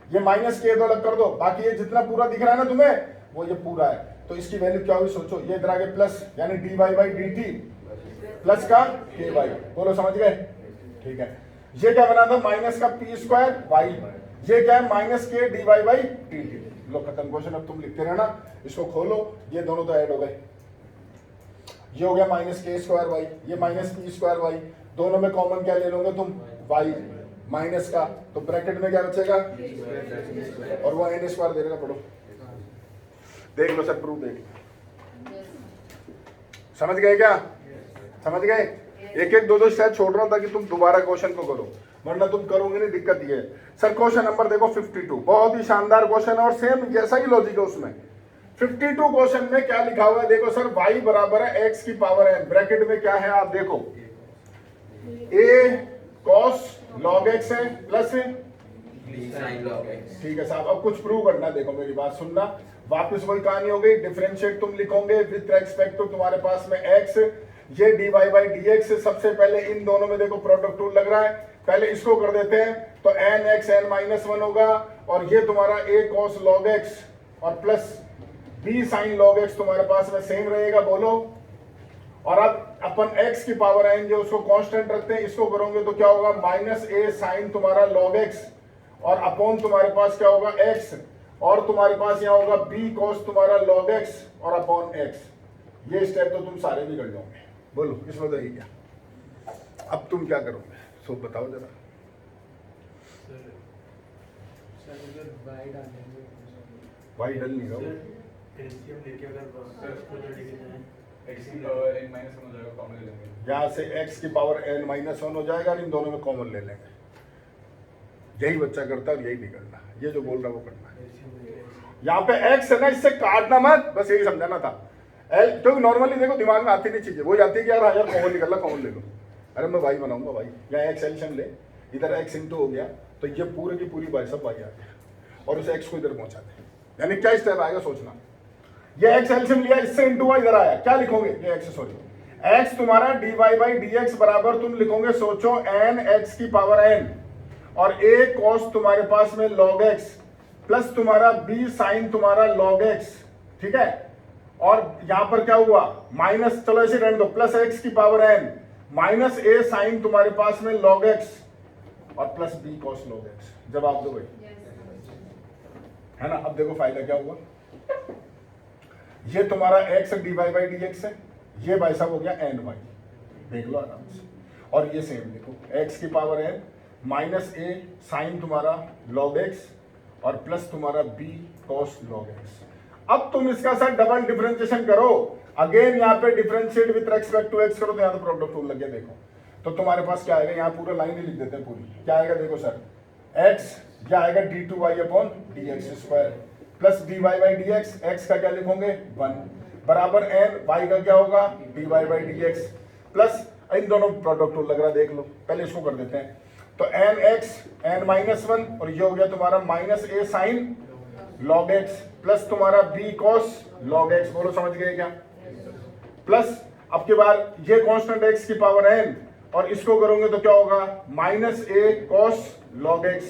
Speaker 1: ये माइनस के तो अलग कर दो, बाकी ये जितना पूरा दिख रहा है ना तुम्हें, वो ये पूरा है। तो इसकी वैल्यू क्या हुई सोचो, ये इधर आगे प्लस यानी dy by d T plus का के वाई, बोलो समझ गए, ठीक है। ये क्या बना था माइनस का पी स्क्वायर वाई, ये क्या है माइनस के d Y by d t. लो खत्म क्वेश्चन, अब तुम लिखते रहना, इसको खोलो, ये दोनों तो ऐड हो गए, ये हो गया माइनस के स्क्वायर वाई, ये माइनस पी स्क्वायर वाई, दोनों में कॉमन क्या ले लोगे तुम वाई माइनस का, तो ब्रैकेट में क्या बचेगा और वो एन स्क्वायर दे देगा, पढ़ो देख लो सर, प्रूफ देख लो, समझ गए क्या, समझ गए। एक एक दो स्टेप छोड़ रहा हूं ताकि तुम दोबारा क्वेश्चन को करो, वरना तुम करोगे नहीं, दिक्कत ये है। सर क्वेश्चन नंबर देखो 52, बहुत ही शानदार क्वेश्चन है और सेम जैसा ही लॉजिक है उसमें। 52 क्वेश्चन में क्या लिखा हुआ है देखो सर, y बराबर है x की पावर n, ब्रैकेट में क्या है आप देखो, a cos log x है प्लस ठीक है साहब। अब कुछ प्रूव करना, देखो मेरी बात सुनना, वापस वही कहानी हो गई, डिफरेंशिएट तुम लिखोगे विद रेस्पेक्ट टू तुम्हारे पास में x, ये dy बाई dx, सबसे पहले इन दोनों में देखो प्रोडक्ट रूल लग रहा है, पहले इसको कर देते हैं, तो n x n माइनस 1 होगा, और ये तुम्हारा a cos log x और plus b sin log x तुम्हारे पास में सेम रहेगा, बोलो। और अब अपन x की पावर n जो उसको कांस्टेंट रखते हैं, इसको करोगे तो क्या होगा माइनस a sin तुम्हारा log x और अपॉन तुम्हारे पास क्या होगा x, और तुम्हारे पास यहाँ होगा b cos तुम्हारा log x और अपॉन x। ये स्टेप तो तुम सारे भी कर लोगे, बोलो इसमें तो क्या, अब तुम क्या करोगे सो बताओ जरा। भाई डल नहीं रहा यहाँ से x की पावर n माइनस 1 हो जाएगा और इन दोनों में कॉमन ले लेंगे, यही बच्चा करता है और यही नहीं करना, ये जो बोल रहा है वो करना है। यहाँ पे x है ना, इससे काटना मत, बस यही समझाना था। क्योंकि नॉर्मली देखो दिमाग में आती नहीं चीजें, वो जाती है कि यार कॉमन निकल रहा, कॉमन ले लो, अरे मैं भाई बनाऊंगा भाई, यहाँ x एल्शियम ले, इधर x इंटू हो गया, तो ये पूरे की पूरी भाई सब भाई आ गया, और उसे x को इधर पहुंचा दे, यानी क्या स्टेप आएगा सोचना, ये x एल्शियम लिया, इससे इंटू हुआ, इधर आया, क्या लिखोगे ये x, सॉरी x तुम्हारा dy बाई dx बराबर तुम लिखोगे सोचो n x की पावर n और a cos तुम्हारे पास में log x प्लस तुम्हारा b sin तुम्हारा log x, ठीक है। और यहां पर क्या हुआ माइनस, चलो ऐसे रहने दो, प्लस x की power n minus a sin तुम्हारे पास में log x और plus b cos log x। जवाब दो भाई, है ना। अब देखो फायदा क्या हुआ, ये तुम्हारा x dy बाई dx है, ये भाई साहब हो गया n y, देख लो आराम से, और ये सेम देखो x की power n minus a sin तुम्हारा log x और प्लस तुम्हारा b cos log x। अब तुम इसका सर डबल डिफरेंशिएशन करो, अगेन यहाँ पे differentiate with respect to x करो, तो यहाँ तो प्रोडक्ट रूल लग गया, देखो तो तुम्हारे पास क्या आएगा, यहाँ पूरा लाइन ही लिख देते हैं पूरी, क्या आएगा देखो सर, x क्या आएगा d2y upon dx square plus dy by dx, x का क्या लिखोगे 1 बराबर n, y का क्या होगा dy बाई dx प्लस इन दोनों प्रोडक्ट रूल लग रहा है, देख लो पहले इसको कर देते हैं, तो n x n माइनस 1 और ये हो गया तुम्हारा minus a sine log x plus तुम्हारा b cos log x, बोलो समझ गए क्या, प्लस अब के बाद ये कांस्टेंट x की पावर n और इसको करोगे तो क्या होगा minus a cos log x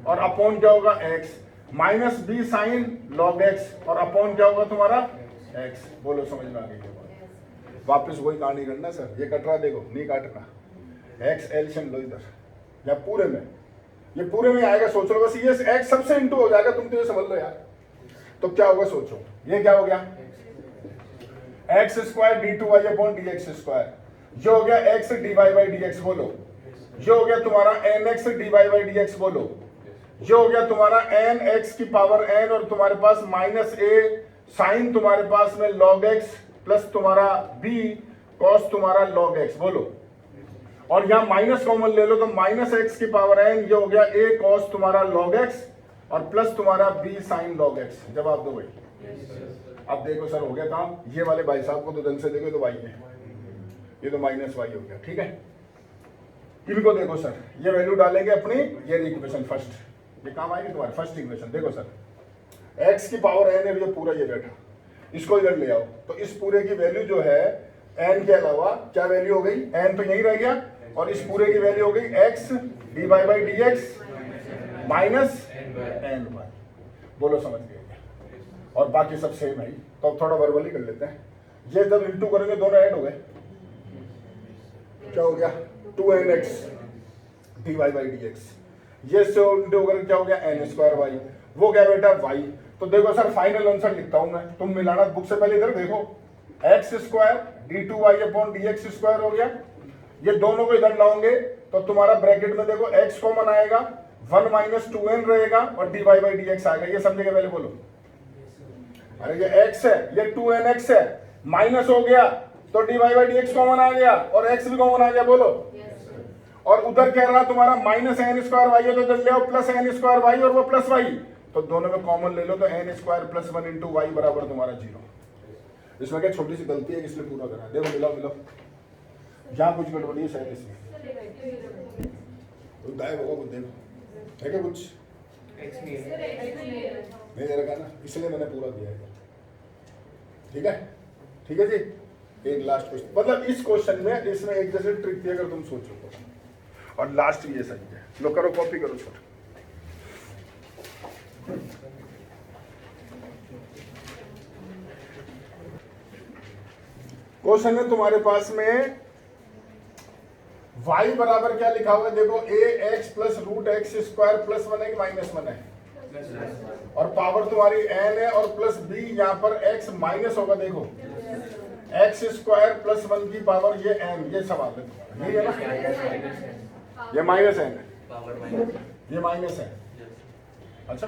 Speaker 1: और अपॉन क्या होगा x minus b sine log x और अपॉन क्या होगा तुम्हारा x, बोलो समझ में आ गई क्या, वापस वही कहानी करना सर, ये कट रहा देखो नहीं काटना, x एल्शियम लो इधर या पूरे में, ये पूरे में आएगा, सोच लो बस, ये x सबसे इंटू हो जाएगा, तुम तो ये समझ लो यार, तो क्या होगा सोचो, ये क्या हो गया x square d2y upon dx square, ये हो गया x dy बाई dx, बोलो ये हो गया तुम्हारा nx dy बाई dx, बोलो ये हो गया तुम्हारा nx की पावर n और तुम्हारे पास माइनस a साइन तुम्हारे पास में log x प्लस तुम्हारा b cos तुम्हारा log x, बोलो, और यहाँ माइनस कॉमन ले लो तो माइनस x की पावर n, ये हो गया a cos तुम्हारा log x और प्लस तुम्हारा b sin log x। जवाब दो भाई, अब देखो सर हो गया काम, ये वाले भाई साहब को तो ढंग से देखो तो y है, ये तो माइनस y हो गया, ठीक है। इनको देखो सर, ये वैल्यू डालेंगे अपनी, ये इक्वेशन फर्स्ट, ये काम आएगी तुम्हारी फर्स्ट इक्वेशन, देखो सर x की पावर n है, ये पूरा ये बैठा, इसको इधर ले आओ, तो इस पूरे की वैल्यू जो है n के अलावा क्या वैल्यू हो गई, n तो यही रह गया, और इस पूरे की वैल्यू हो गई x dy by dx minus n y, बोलो समझ गए, और बाकी सब सेम है। तो अब थोड़ा वर्बली कर लेते हैं। ये जब इंटू करेंगे दोनों ऐड हो गए, क्या हो गया 2nx dy by dx। ये से इंटू करके क्या हो गया n स्क्वायर y, वो क्या बेटा y। तो देखो सर फाइनल आंसर लिखता हूं मैं, तुम मिलाना बुक से पहले इधर देखो, x square d2y upon dx square हो गया। ये दोनों को इधर लाओगे तो तुम्हारा ब्रैकेट में देखो x कॉमन आएगा, 1 माइनस 2n रहेगा और dy by dx आएगा। ये समझेगा पहले बोलो। अरे ये x है, ये 2nx है, माइनस हो गया तो dy by dx कॉमन आ गया और x भी कॉमन आ गया, बोलो। और उधर कह रहा तुम्हारा माइनस एन स्क्वायर वाई है तो इधर ले आओ प्लस एन स्क्वायर वाई और वो प्लस वाई, तो दोनों में कॉमन ले लो तो N square plus 1 into Y बराबर तुम्हारा 0। इसमें क्या छोटी सी गलती है इसलिए पूरा करा, देखो मिलाओ मिलाओ, यहाँ कुछ गड़बड़ी है शायद इसमें, गायब होगा कुछ, देखो है क्या कुछ नहीं दे रखा ना, इसलिए मैंने पूरा किया है। ठीक है, ठीक है जी। एक लास्ट क्वेश्चन, मतलब इस क्वेश्चन में इसमें एक जैसे ट्रिक थी अगर तुम सोचो तो, और लास्ट भी ये सही है। लो करो कॉपी करो सर। क्वेश्चन है तुम्हारे पास में y बराबर क्या लिखा हुआ है, देखो ax plus root x square plus 1 है कि माइनस 1 है, और पावर तुम्हारी n है और प्लस b, यहाँ पर x माइनस होगा, देखो एक्स स्क्वायर प्लस 1 की पावर ये n, ये सवाल है तुम्हारा, यही है ना। ये माइनस n है, ये माइनस है, अच्छा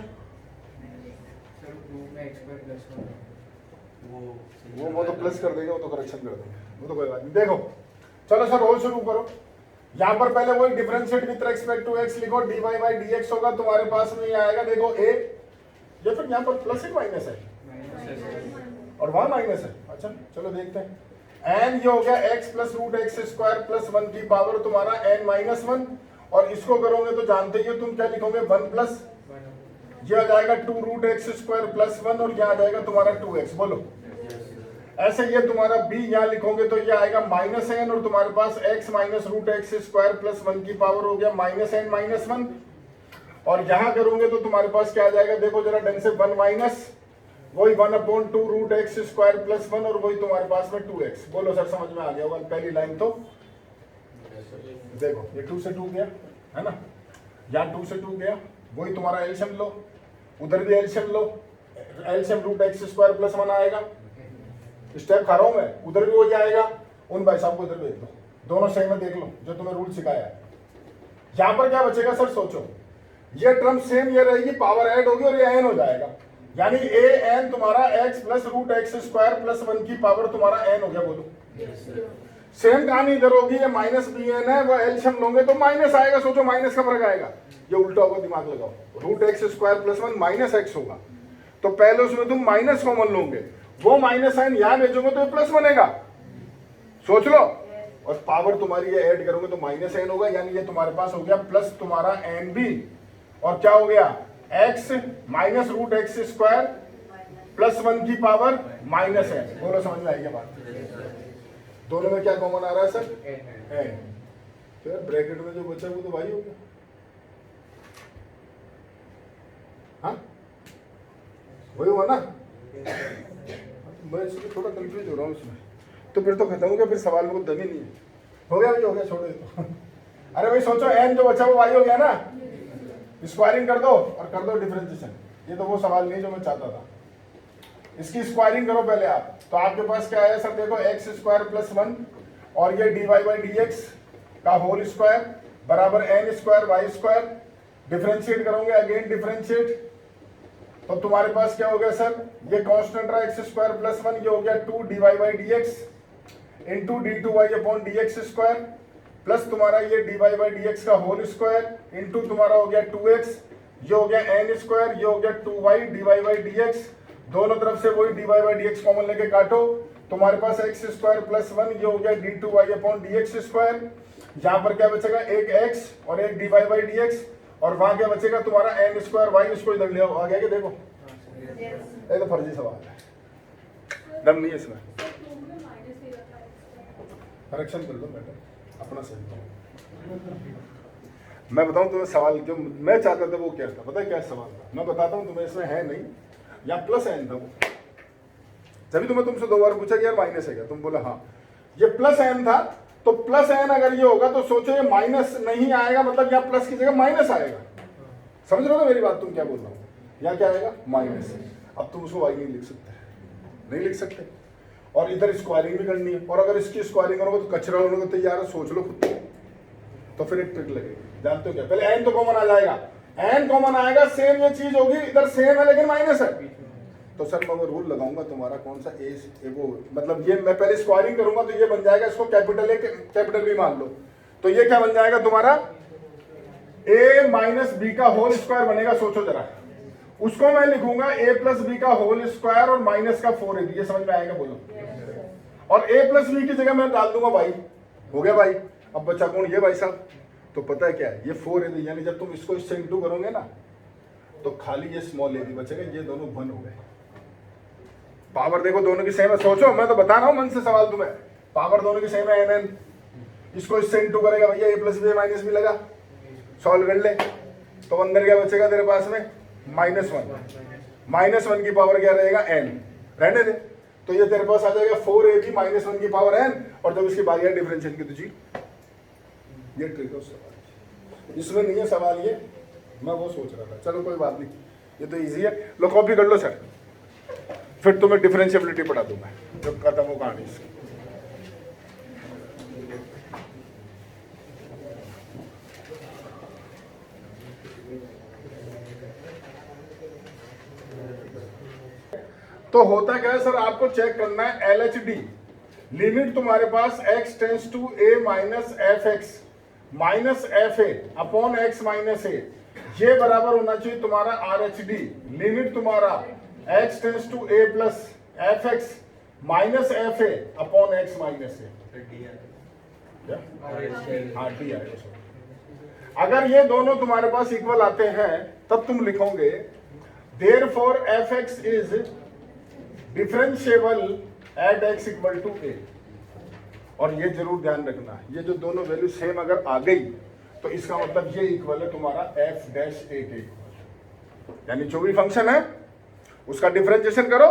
Speaker 1: वो तो प्लस कर देंगे, वो तो करेक्शन कर देंगे, वो तो कोई बात नहीं। देखो चलो सर रोल शुरू करो। यहाँ पर पहले वही differentiate with respect to x लिखो, dy by dx होगा तुम्हारे पास में, ये आएगा देखो a, ये फिर यहाँ पर प्लस है माइनस है और वहां माइनस है। अच्छा चलो देखते हैं, n ये हो गया x plus root x square plus 1 की पावर तुम्हारा n माइनस 1, और इसको करोगे तो जानते ही हो तुम क्या लिखोगे 1 प्लस, ये आ जाएगा 2 रूट एक्स स्क्वायर प्लस 1 और ये आ जाएगा तुम्हारा 2x, बोलो। ऐसे ये तुम्हारा b यहाँ लिखोगे तो ये आएगा माइनस n और तुम्हारे पास x minus root x square plus 1 की पावर हो गया माइनस n माइनस 1, और यहाँ करोगे तो तुम्हारे पास क्या आ जाएगा, देखो जरा ढंग से 1 माइनस वही 1 upon 2 root x square plus 1 और वही तुम्हारे पास में 2x। बोलो सर समझ में आ गया होगा पहली लाइन तो। देखो ये 2 से 2 गया है ना, यहाँ 2 से 2 गया, वही तुम्हारा एलसीएम लो, उधर भी एलसीएम लो, LCM root x square plus 1 आएगा, स्टेप खा रहा हूं मैं, उधर भी वही आएगा। उन भाई साहब को इधर भेज दो, दोनों सेम में देख लो जो तुम्हें रूल सिखाया है। यहाँ पर क्या बचेगा सर सोचो, ये टर्म सेम ये रहेगी, पावर ऐड होगी और ये n हो जाएगा, यानी a n तुम्हारा x plus root x square plus 1 की पावर तुम्हारा n हो गया, बोलो। सेम कहानी इधर होगी, ये माइनस बी एन है, वो एलसीएम लोगे तो माइनस आएगा, सोचो माइनस का फर्क आएगा, ये उल्टा होगा, दिमाग लगाओ, root x square plus 1 minus X होगा, तो पहले उसमें तुम माइनस कॉमन लोगे, वो माइनस साइन यहां भेजोगे तो ये प्लस बनेगा, सोच लो, और पावर तुम्हारी ये ऐड करोगे तो माइनस एन होगा, यानी ये तुम्हारे पास हो गया प्लस तुम्हारा एन बी, और क्या हो गया X minus root x square plus 1 की पावर माइनस एन। बोलो समझ में आई क्या बात, दोनों में क्या कॉमन आ रहा है सर, एन, तो यार ब्रैकेट में जो बचा वो तो भाई हो गया, हाँ वही हुआ ना, मैं इसलिए थोड़ा कंफ्यूज हो रहा हूँ इसमें, तो फिर तो खत्म हो गया, फिर सवाल में कोई दम ही नहीं है, हो गया भाई हो गया, छोड़ दे तो। अरे भाई सोचो एन जो बचा वो वाई हो गया ना, स्क्वायरिंग कर दो और कर दो डिफरेंशिएशन, ये तो वो सवाल नहीं जो मैं चाहता था, इसकी स्क्वायरिंग करो पहले आप, तो आपके पास क्या है सर, देखो एक्स स्क्वायर प्लस 1 और ये D Y by D X का होल स्क्वायर बराबर N square Y square, differentiate करोगे अगेन डिफरेंशिएट, तो तुम्हारे पास क्या हो गया सर, ये कांस्टेंट रहा एक्स स्क्वायर प्लस 1, ये हो गया 2 D Y by D X into D two Y upon D X square plus तुम्हारा ये D Y by D X का होल स्क्वायर इंटू तुम्हारा हो गया 2x, ये हो गया एन स्क्वायर, ये हो गया 2y D Y by D X, दोनों तरफ से वही D Y by D X common लेके काटो, तुम्हारे पास एक्स स्क्वायर प्लस 1, ये हो गया D two Y upon D X square, यहाँ पर क्या बचेगा एक x और एक D Y by D X, और वहां क्या बचेगा तुम्हारा एन स्क्वायर वाई, उसको इधर ले आओ, आ गया कि देखो ये तो फर्जी सवाल है, दम नहीं है इसमें, करेक्शन कर लो बेटा अपना सही। मैं बताऊं तुम्हें सवाल जो मैं चाहता था वो क्या था, पता है क्या सवाल था, मैं बताता हूं तुम्हें, इसमें है नहीं, या प्लस एन था वो, जब तुम्हें तुमसे 2 बार पूछा कि यार माइनस है क्या, तुम बोला हाँ। ये प्लस एन था, तो प्लस एन अगर ये होगा तो सोचो ये माइनस नहीं आएगा, मतलब यहाँ प्लस की जगह माइनस आएगा। समझ रहे हो मेरी बात, तुम क्या बोल रहा हूँ? यहाँ क्या आएगा? माइनस। अब तुम उसको वाई नहीं लिख सकते, नहीं लिख सकते। और इधर स्क्वायरिंग भी करनी है, और अगर इसकी स्क्वायरिंग करोगे तो कचरा होने को तैयार है, सोच लो खुद। तो फिर एक ट्रिक लगेगी, जानते हो क्या? पहले एन तो कॉमन आ जाएगा, एन कॉमन आएगा, सेम ये चीज होगी, इधर सेम है लेकिन माइनस है। तो सर मैं रूल लगाऊंगा तुम्हारा कौन सा, ए वो मतलब ये मैं पहले स्क्वायरिंग करूंगा तो ये बन जाएगा, इसको कैपिटल ए कैपिटल बी मान लो, तो ये क्या बन जाएगा तुम्हारा? ए माइनस बी का होल स्क्वायर बनेगा। सोचो जरा, उसको मैं लिखूंगा ए प्लस बी का होल स्क्वायर और माइनस का 4ab। ये समझ में आएगा? बोलो। और ए प्लस बी की जगह मैं डाल दूंगा भाई, हो गया भाई। अब बचा कौन? ये भाई साहब। तो पता है क्या है, ये 4ab, यानी जब तुम इसको इससे इंटू करोगे ना तो खाली ये स्मॉल ab बचेगा, ये दोनों 1 हो गए। पावर देखो दोनों की सेम है, सोचो, मैं तो बता रहा हूं मन से सवाल तुम्हें। पावर दोनों की सेम है, एन, इसको इससे इंटू करेगा भैया, ए प्लस बी माइनस बी लगा, सॉल्व कर ले। तो अंदर क्या बचेगा तेरे पास में? -1। -1 की पावर क्या रहेगा? n, रहने दे। तो ये तेरे पास आ जाएगा 4ab -1 की पावर n, और जब इसकी बारी है डिफरेंशियल की तो जी। ये ट्रिक है उस सवाल, इसमें नहीं है सवाल, ये मैं वो सोच रहा था। चलो कोई बात नहीं, ये तो इजी है। लो कॉपी कर लो सर, फिर तुम्हें डिफरेंशियबिलिटी पढ़ा दूं मैं जब खत्म हो कहानी इसकी। तो होता क्या है सर, आपको चेक करना है LHD, लिमिट तुम्हारे पास x tends to a minus f x minus f a upon x minus a, ये बराबर होना चाहिए तुम्हारा RHD, लिमिट तुम्हारा x tends to a plus F x minus f a upon x minus a. हाँ d आएगा। अगर ये दोनों तुम्हारे पास इक्वल आते हैं तब तुम लिखोगे therefore F X is differentiable at x equal to a। और ये जरूर ध्यान रखना, ये जो दोनों वैल्यू सेम अगर आ गई तो इसका मतलब ये इक्वल है तुम्हारा f डैश a के, यानी जो भी फंक्शन है उसका डिफरेंशिएशन करो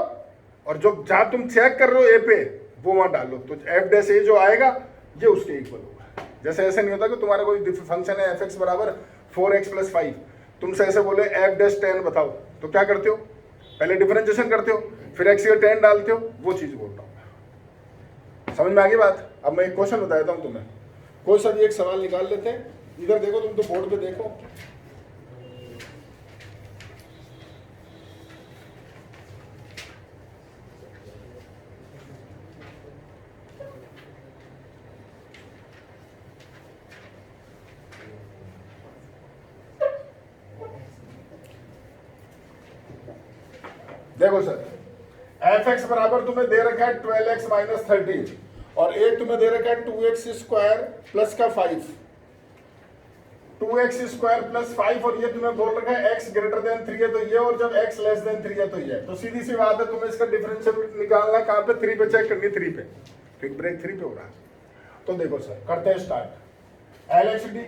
Speaker 1: और जो जहां तुम चेक कर रहे हो a पे वो वहां डालो, तो f डैश a जो आएगा ये उसके इक्वल होगा। जैसे ऐसे नहीं होता कि तुम्हारा कोई फंक्शन है f(x) बराबर 4x + 5, तुमसे ऐसे बोले f डैश 10 बताओ, तो क्या करते हो? पहले डिफरेंशिएशन करते हो, फिर x का 10 डालते हो, वो चीज बोल रहा हूं मैं। समझ में आ गई बात? अब मैं एक क्वेश्चन बताता हूं तुम्हें, कोई सा भी एक सवाल निकाल लेते हैं। इधर देखो, तुम तो बोर्ड पे देखो, देखो सर, एफ एक्स बराबर तुम्हें दे रखा है 12x माइनस 13 और एक तुम्हें दे रखा है 2x स्क्वायर प्लस का 5, 2x स्क्वायर प्लस 5, और ये तुम्हें बोल रखा है x ग्रेटर देन 3 है तो ये, और जब x लेस देन 3 है तो ये। तो सीधी सी बात है, तुम्हें इसका डिफरेंशियल निकालना है। कहां पे? 3 पे चेक करनी, 3 पे। क्विक ब्रेक 3 पे हो रहा है। तो देखो सर, करते हैं स्टार्ट। LHD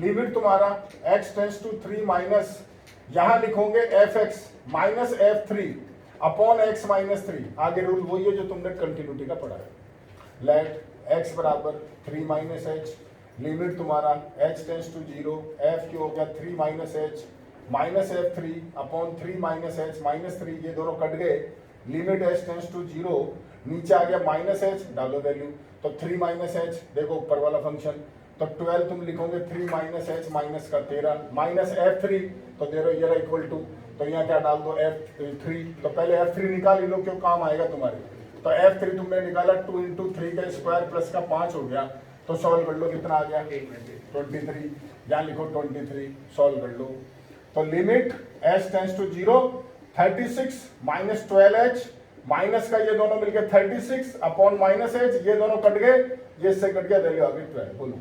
Speaker 1: लिमिट तुम्हारा x टेंस टू 3 माइनस, यहां लिखोगे F x minus F3 upon x minus 3। आगे रूल वही है जो तुमने कंटिन्यूटी का पढ़ा है। लेट x बराबर 3 माइनस एच, लिमिट तुम्हारा h टेंस टू 0, f की हो गया 3 minus H minus F3 upon 3 minus H minus 3, ये दोनों कट गए, लिमिट h टेंस टू 0, नीचे आ गया माइनस एच, डालो वैल्यू, तो 3 माइनस एच, देखो ऊपर वाला फंक्शन, तो 12 तुम लिखोगे 3 माइनस एच माइनस का 13 माइनस F3, तो दे रहे हो ये इक्वल टू, तो यहाँ क्या डाल दो F3, तो पहले F3 निकाल लो, क्यों काम आएगा तुम्हारे। तो F3 तुमने निकाला 2 × 3 का स्क्वायर प्लस का 5 हो गया, तो सॉल्व कर लो, कितना आ गया 23, यहाँ लिखो 23, सॉल्व कर लो। तो लिमिट h टेंस टू 0 36 माइनस 12h माइनस का ये दोनों मिलके 36 अपॉन माइनस h, ये दोनों कट गए, ये इससे कट गया, वैल्यू आ गई 12। बोलो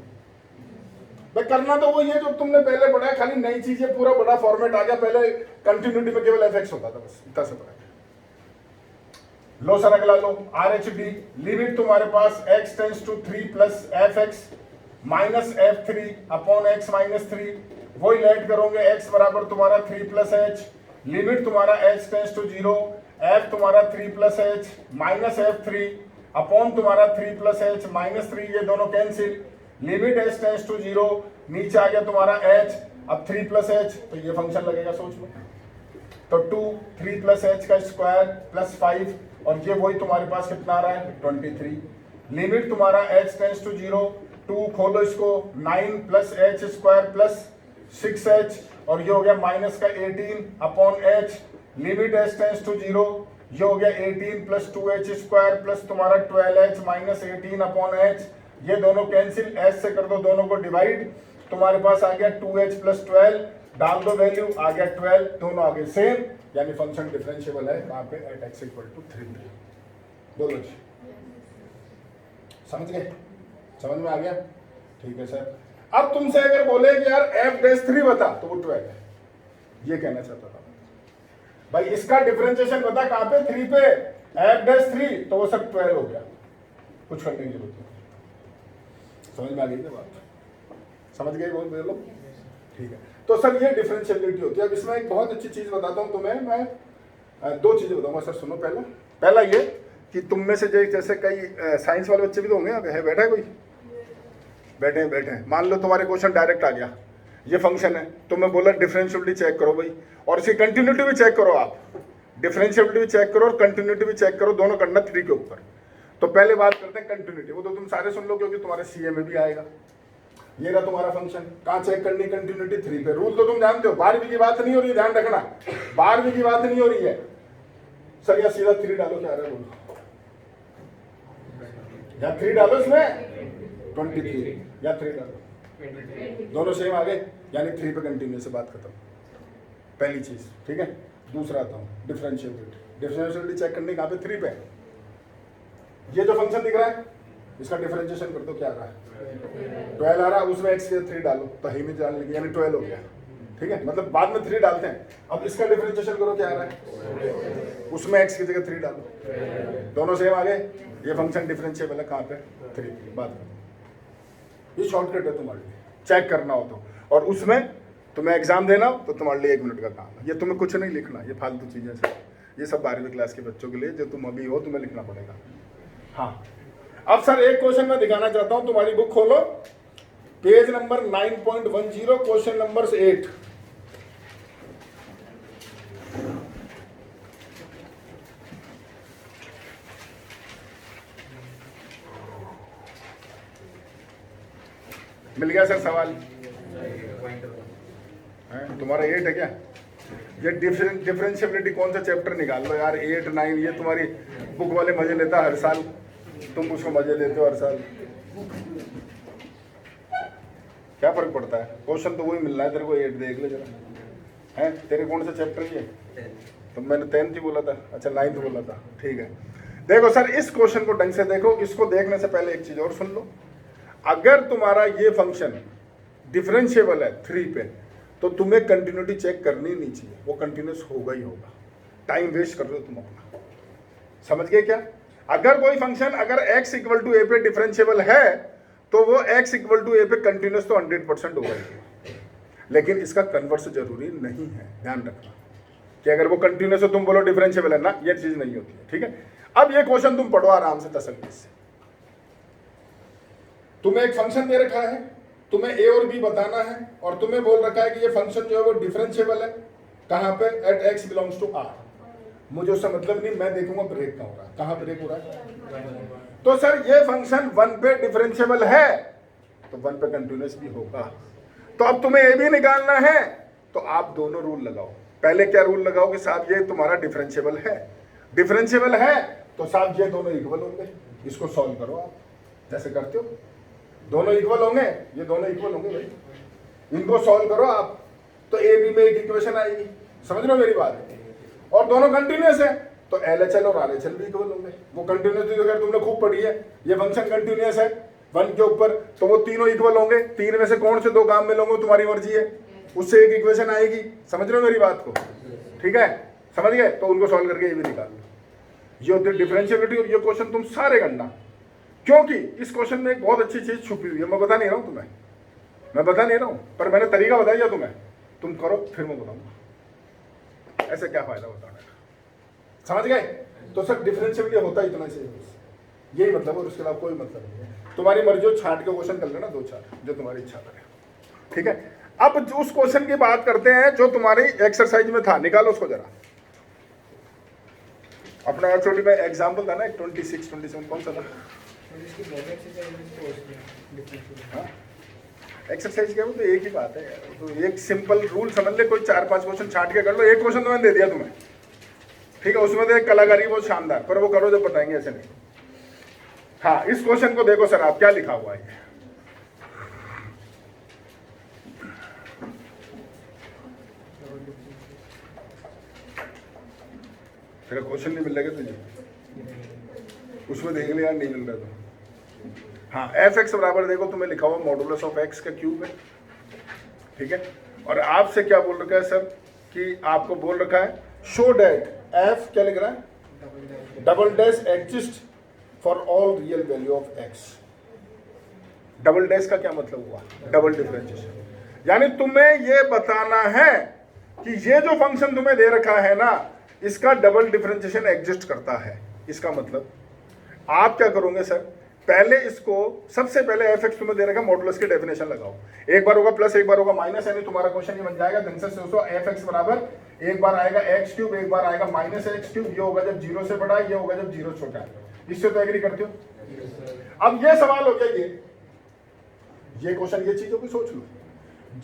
Speaker 1: भाई, करना तो वो ये जो तुमने पहले पढ़ा है, खाली नई चीज है, पूरा बड़ा फॉर्मेट आ गया। पहले कंटिन्यूटी में केवल एफ एक्स होता था, बस इतना से पढ़ा। लो सर अगला लो, RHD लिमिट तुम्हारे पास x tends to 3 plus F x minus F3 upon x minus 3, वही लेट करोगे, x बराबर तुम्हारा 3 प्लस एच, लिमिट तुम्हारा h टेंस टू 0, एफ तुम्हारा 3 plus H minus F3 upon तुम्हारा 3 प्लस एच माइनस 3, ये दोनों cancel, limit H tends to 0, नीचे आ गया तुम्हारा एच, अब 3 प्लस एच, तो ये फंक्शन लगेगा, सोच लो, तो 2 3 प्लस एच का स्क्वायर प्लस 5, और ये वही तुम्हारे पास कितना आ रहा है 23, लिमिट तुम्हारा एच टेंस टू 0, 2 खोलो इसको, 9 plus H square plus 6h, और ये हो गया माइनस का 18 upon H, limit H tends to 0, ये हो गया 18 प्लस 2h स्क्वायर प्लस तुम्हारा 12h माइनस 18 अपॉन एच, ये दोनों कैंसिल, एच से कर दो दोनों को डिवाइड, तुम्हारे पास आ गया 2h प्लस 12, डाल दो वैल्यू, आ गया 12, दोनों आगे सेम, यानी फंक्शन डिफरेंशिएबल है वहां पे एट x इक्वल टू 3। बोलो जी, समझ गए? समझ में आ गया? ठीक है सर। अब तुमसे अगर बोले कि यार f'3 बता, तो वो 12 है, ये कहना चाहता था भाई। इसका डिफरेंशिएशन बता कहां पे, 3 पे, f'3, तो वो सब 12 हो गया, कुछ करने की जरूरत नहीं। समझ में आ गई क्या बात? समझ गए बोल लोग? ठीक है। तो सर ये डिफरेंशिएबिलिटी होती है। अब इसमें एक बहुत अच्छी चीज बताता हूं तुम्हें, मैं 2 चीजें बताऊंगा सर, सुनो। पहला ये कि तुम में से जैसे कई साइंस वाले बच्चे भी तो होंगे, है बैठा है कोई, बैठे हैं, मान लो तुम्हारे क्वेश्चन डायरेक्ट आ गया, ये फंक्शन है, तो मैं बोला डिफरेंशिएबिलिटी चेक करो भाई, और इसकी कंटिन्यूटी भी चेक करो आप, डिफरेंशिएबिलिटी भी चेक करो और कंटिन्यूटी भी चेक करो, दोनों करना 3 के ऊपर। तो पहले बात करते हैं कंटिन्यूटी, वो तो तुम सारे सुन लो क्योंकि तुम्हारे सीए में भी आएगा। ये रहा तुम्हारा फंक्शन, कहाँ चेक करनी कंटिन्यूटी, 3 पे। रूल तो तुम जानते हो, 12वीं की बात नहीं हो रही, ध्यान रखना, 12वीं की बात नहीं हो रही है सर। या सीधा 3 डालो, क्या रहा है बोलो, या 3 डालो इसमें 23, या 3 डालो, दोनों सेम आ गए, यानी 3 पे कंटिन्यू से बात खत्म, पहली चीज। ठीक है, दूसरा आता हूँ डिफरेंशिएबिलिटी चेक करने कहाँ पे, 3 पे। ये जो फंक्शन दिख रहा है इसका डिफरेंशिएशन कर दो, क्या आ रहा है 12 आ रहा है, उसमें x के 3 डालो तो ही में जान लेंगे, यानी 12 हो गया। ठीक है, मतलब बाद में 3 डालते हैं, अब इसका डिफरेंशिएशन करो, क्या आ रहा है, उसमें x की जगह 3 डालो, दोनों सेम आ गए, ये फंक्शन डिफरेंशिएबल है कहाँ पे, 3। बात करो, ये शॉर्टकट है तुम्हारे लिए, चेक करना हो तो, और उसमें तुम्हें एग्जाम देना हो तो तुम्हारे लिए 1 मिनट का काम है, ये तुम्हें कुछ नहीं लिखना, ये फालतू चीजें से, ये सब 12वीं क्लास के बच्चों के लिए, जो तुम अभी हो तुम्हें लिखना पड़ेगा। हाँ, अब सर एक क्वेश्चन मैं दिखाना चाहता हूं, तुम्हारी बुक खोलो, पेज नंबर 9.10, क्वेश्चन नंबर 8। मिल गया सर सवाल? तुम्हारा 8 है क्या? ये डिफरेंशिएबिलिटी कौन सा चैप्टर निकाल लो यार, 8 9, ये तुम्हारी बुक वाले मजे लेता है हर साल, तुम उसको मजे लेते हो हर साल, क्या फर्क पड़ता है, क्वेश्चन तो वही मिल रहा है तेरे को। 8 देख ले जरा, है तेरे कौन सा चैप्टर ये? तो मैंने 10th ही बोला था, अच्छा 9th बोला था, ठीक है। देखो सर, इस क्वेश्चन को ढंग से देखो, इसको देखने से पहले एक चीज और सुन लो। अगर तुम्हारा ये फंक्शन डिफरेंशिएबल है 3 पे, तो तुम्हें कंटिन्यूटी चेक करनी नहीं चाहिए, वो कंटिन्यूस होगा ही होगा, टाइम वेस्ट कर रहे हो तुम अपना। समझ गए क्या? अगर कोई फंक्शन अगर x इक्वल टू ए पे डिफरेंशिएबल है, तो वो x इक्वल टू ए पे कंटिन्यूस तो 100% होगा ही, लेकिन इसका कन्वर्स जरूरी नहीं है, ध्यान रखना कि अगर वो कंटिन्यूस हो तुम बोलो डिफरेंशिएबल है ना, ये चीज नहीं होती है। ठीक है, अब ये क्वेश्चन तुम पढ़ो आराम से तसल्ली से। तुम्हें एक फंक्शन दे रखा है, तुम्हें ए और बी बताना है, और तुम्हें बोल रखा है कि ये फंक्शन जो है वो डिफरेंशिएबल है कहां पे, at x belongs to r। मुझे उससे मतलब नहीं, मैं देखूंगा ब्रेक कहां हो रहा है, कहां ब्रेक हो रहा है। तो सर ये फंक्शन 1 पे डिफरेंशिएबल है, तो 1 पे कंटिन्यूस भी होगा। तो अब तुम्हें ए भी निकालना है, तो आप दोनों रूल लगाओ। पहले क्या रूल लगाओ कि साहब ये तुम्हारा डिफरेंशिएबल है, डिफरेंशिएबल है तो साहब ये दोनों इक्वल होंगे, इसको सॉल्व करो आप जैसे करते हो, दोनों इक्वल होंगे, ये दोनों इक्वल होंगे भाई, इनको सॉल्व करो आप, तो ए बी में एक इक्वेशन आएगी। समझ रहे हो मेरी बात? और दोनों कंटिन्यूस है, तो LHL और RHL भी इक्वल होंगे। वो कंटिन्यूटी अगर तुमने खूब पढ़ी है, ये फंक्शन कंटिन्यूस है 1 के ऊपर, तो वो तीनों इक्वल होंगे। 3 में से कौन से 2 काम में लोगे तुम्हारी मर्जी है, उससे एक इक्वेशन आएगी। समझ रहे हो मेरी बात को? ठीक है, समझ गए? तो उनको सॉल्व करके ये भी निकाल लो। ये होती है डिफरेंशिएबिलिटी, और ये क्वेश्चन तुम सारे करना, क्योंकि इस क्वेश्चन में एक बहुत अच्छी चीज छुपी हुई है। मैं बता नहीं रहा हूं तुम्हें, मैं बता नहीं रहा हूं, पर मैंने तरीका बता दिया तुम्हें, तुम करो फिर मैं बताऊंगा ऐसे क्या फायदा बताने का। समझ गए? तो सर डिफरेंशिएबिलिटी होता इतना चाहिए बस, यही मतलब, और उसके अलावा कोई मतलब नहीं है। तुम्हारी मर्जी हो, छांट के क्वेश्चन कर लेना 2-4 जो तुम्हारी इच्छा करे, ठीक है। अब जो उस क्वेश्चन की बात करते हैं जो तुम्हारी एक्सरसाइज में था, निकालो उसको जरा। अपना एक्चुअली में एग्जाम्पल था ना, 26, 27 कौन सा था? एक्सरसाइज क्या, वो तो एक ही बात है यार, तो एक सिंपल रूल समझ ले, कोई 4-5 क्वेश्चन छांट के कर लो। एक क्वेश्चन तो मैंने दे दिया तुम्हें, ठीक है, उसमें तो एक कलाकारी बहुत शानदार, पर वो करो जब बताएंगे, ऐसे नहीं। हाँ, इस क्वेश्चन को देखो सर, आप क्या लिखा हुआ है, फिर क्वेश्चन नहीं मिल रहा तुझे, उसमें देख लिया नहीं मिल रहा तो। हाँ, एफ एक्स बराबर देखो तुम्हें लिखा हुआ मॉडुलस ऑफ एक्स का क्यूब है, ठीक है। और आपसे क्या बोल रखा है सर, कि आपको बोल रखा है शो डेट एफ, क्या लिख रहा है, double dash exist for all real value of x. Double dash का क्या मतलब हुआ, डबल डिफरेंशिएशन, यानी तुम्हें ये बताना है कि ये जो फंक्शन तुम्हें दे रखा है ना, इसका डबल डिफरेंशिएशन एग्जिस्ट करता है। इसका मतलब आप क्या करोगे सर, पहले इसको, सबसे पहले एफ एक्स तुम्हें दे रखा, मॉडुलस की डेफिनेशन लगाओ, एक बार होगा प्लस, एक बार होगा माइनस, यानी तुम्हारा क्वेश्चन ये बन जाएगा, ढंग से सोचो, एफ एक्स बराबर एक बार आएगा एक्स क्यूब, एक बार आएगा माइनस एक्स क्यूब, ये होगा जब 0 से बड़ा है, ये होगा जब 0 छोटा है। इससे तो एग्री करते हो? अब ये सवाल हो गया, ये क्वेश्चन, ये चीजों को सोच लो,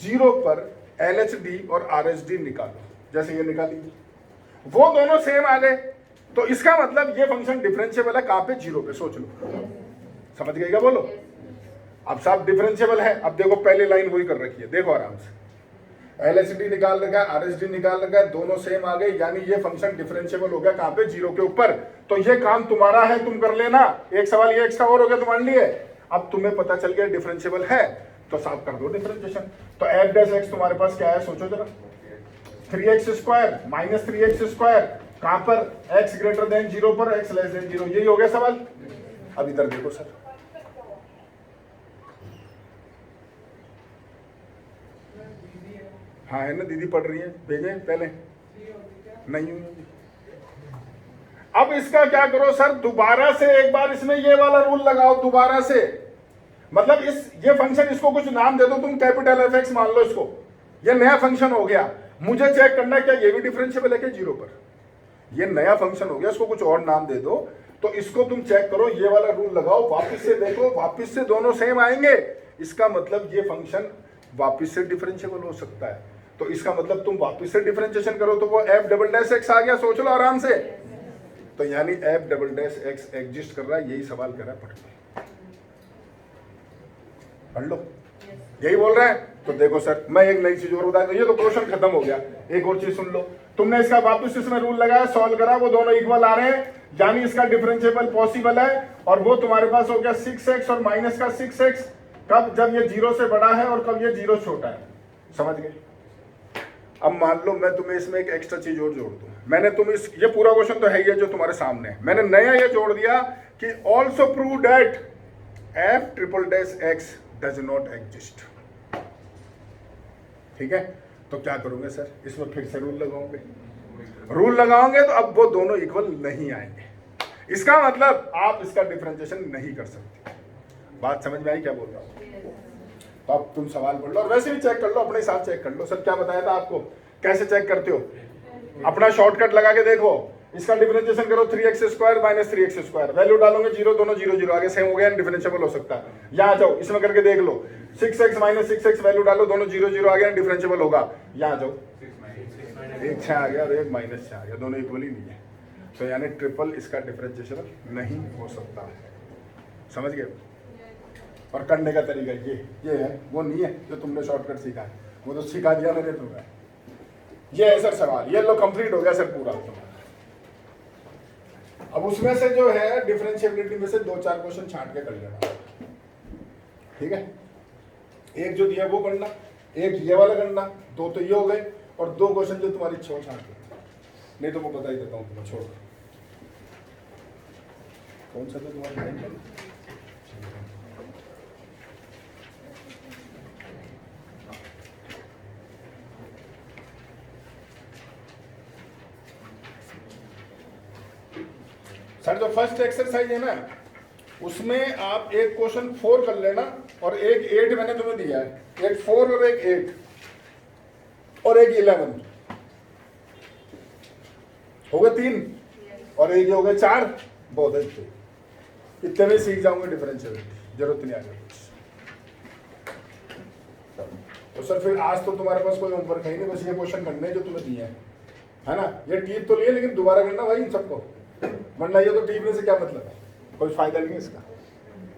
Speaker 1: 0 पर LHD और RHD निकालो, जैसे ये निकाली, वो दोनों सेम आ गए, तो इसका मतलब ये फंक्शन डिफरेंशिएबल है, कहां पे, 0 पे। सोच लो, समझ गए क्या, बोलो। अब साहब डिफरेंशिएबल है, अब देखो पहली लाइन वही कर रखी है, देखो आराम से, LHD निकाल रखा है, RHD निकाल रखा है, दोनों सेम आ गए, यानी ये फंक्शन डिफरेंशिएबल हो गया, कहां पे, 0 के ऊपर। तो ये काम तुम्हारा है, तुम कर लेना। एक सवाल ये एक्स्ट्रा और हो गया तुम्हारे लिए। अब तुम्हें पता चल गया डिफरेंशिएबल है, तो साफ कर दो डिफरेंशिएशन। तो एफ डैश एक्स तुम्हारे पास क्या है, सोचो जरा, 3x² माइनस 3x², कहां पर, x ग्रेटर देन 0 पर, x लेस देन 0, यही हो गया सवाल। अब इधर देखो सर, हाँ है ना, दीदी पढ़ रही है, भेजे पहले नहीं हुई। अब इसका क्या करो सर, दोबारा से एक बार इसमें ये वाला रूल लगाओ, दोबारा से, मतलब ये फंक्शन, इसको कुछ नाम दे दो तुम, कैपिटल एफ एक्स मान लो इसको, ये नया फंक्शन हो गया। मुझे चेक करना है क्या ये भी डिफरेंशिएबल है क्या 0 पर, ये नया फंक्शन हो गया, इसको कुछ और नाम दे दो। तो इसको तुम चेक करो, ये वाला रूल लगाओ, वापस से देखो, वापस से दोनों सेम आएंगे, इसका मतलब ये फंक्शन वापस से डिफरेंशिएबल हो सकता है। तो इसका मतलब तुम वापस से डिफरेंशिएशन करो, तो वो एफ डबल डैश एक्स आ गया, सोच लो आराम से। तो यानी F double dash x exist कर रहा है, यही सवाल कर रहा है, पढ़ लो, यही बोल रहा है। तो देखो सर, मैं एक नई चीज और बता दूं, ये तो क्वेश्चन खत्म हो गया, एक और चीज सुन लो, तुमने इसका वापस इसमें रूल लगाया, सॉल्व करा, वो दोनों इक्वल आ रहे हैं, यानी इसका डिफरेंशिएबल पॉसिबल है, और वो तुम्हारे पास हो गया 6x और माइनस का 6x, कब, जब ये 0 से बड़ा है और कब ये 0 छोटा है। समझ गए? अब मान लो मैं तुम्हें इसमें एक एक्स्ट्रा चीज और जोड़ दूं, मैंने ये पूरा क्वेश्चन तो है ही है जो तुम्हारे सामने है, मैंने नया ये जोड़ दिया कि also prove that F triple dash x does not exist. ठीक है, तो क्या करोगे सर, इसमें फिर से रूल लगाओगे, रूल लगाओगे तो अब वो दोनों इक्वल नहीं आएंगे, इसका मतलब आप इसका डिफरेंशिएशन नहीं कर सकते। बात समझ में आई क्या बोल रहा हूं? तो अब तुम सवाल पढ़ लो, और वैसे भी चेक कर लो, अपने हिसाब चेक कर लो। सर क्या बताया था आपको, कैसे चेक करते हो, अपना शॉर्टकट लगा के देखो, इसका डिफरेंशिएशन करो 3x² माइनस 3x², वैल्यू डालोगे 0, दोनों 0 0 आगे सेम हो गया, डिफरेंशिएबल हो सकता है। यहाँ जाओ, इसमें करके देख लो, 6x माइनस 6x, वैल्यू डालो, दोनों 0 0 आ गया, डिफरेंशिएबल होगा। यहाँ जाओ, एक 6 आ गया और एक माइनस 6 आ गया, दोनों इक्वल ही नहीं है, तो यानी ट्रिपल इसका डिफरेंशिएशन नहीं हो सकता है। समझ गए? और करने का तरीका ये है, वो नहीं है जो तुमने शॉर्टकट सीखा है, वो तो सिखा दिया मैंने तुम्हें। ये है सर सवाल, ये लो कंप्लीट हो गया सर पूरा तुम्हारा। अब उसमें से जो है डिफरेंशिएबिलिटी में से 2-4 क्वेश्चन छांट के कर लेना, ठीक है। एक जो दिया वो करना, एक ये वाला करना, 2 तो ये हो गए, और 2 क्वेश्चन जो तुम्हारी इच्छा हो छांट के, नहीं तो मैं बता ही देता हूँ तुम्हें, छोड़। कौन सा था तुम्हारा? सर जो फर्स्ट एक्सरसाइज है ना उसमें आप एक क्वेश्चन 4 कर लेना और एक 8 मैंने तुम्हें दिया है, एक 4 और एक 8 और एक 11 हो गए 3 और एक हो गए 4, बहुत अच्छे। इतने में सीख जाऊंगे डिफरेंशिएबिलिटी, जरूरत नहीं आगे कुछ। तो सर फिर आज तो तुम्हारे पास कोई होमवर्क है नहीं, बस ये क्वेश्चन करने हैं जो तुम्हें दिए हैं, है ना। ये टीप तो लिए लेकिन दोबारा करना भाई इन सबको, वरना ये तो टीपने से क्या मतलब है, कोई फायदा नहीं है इसका।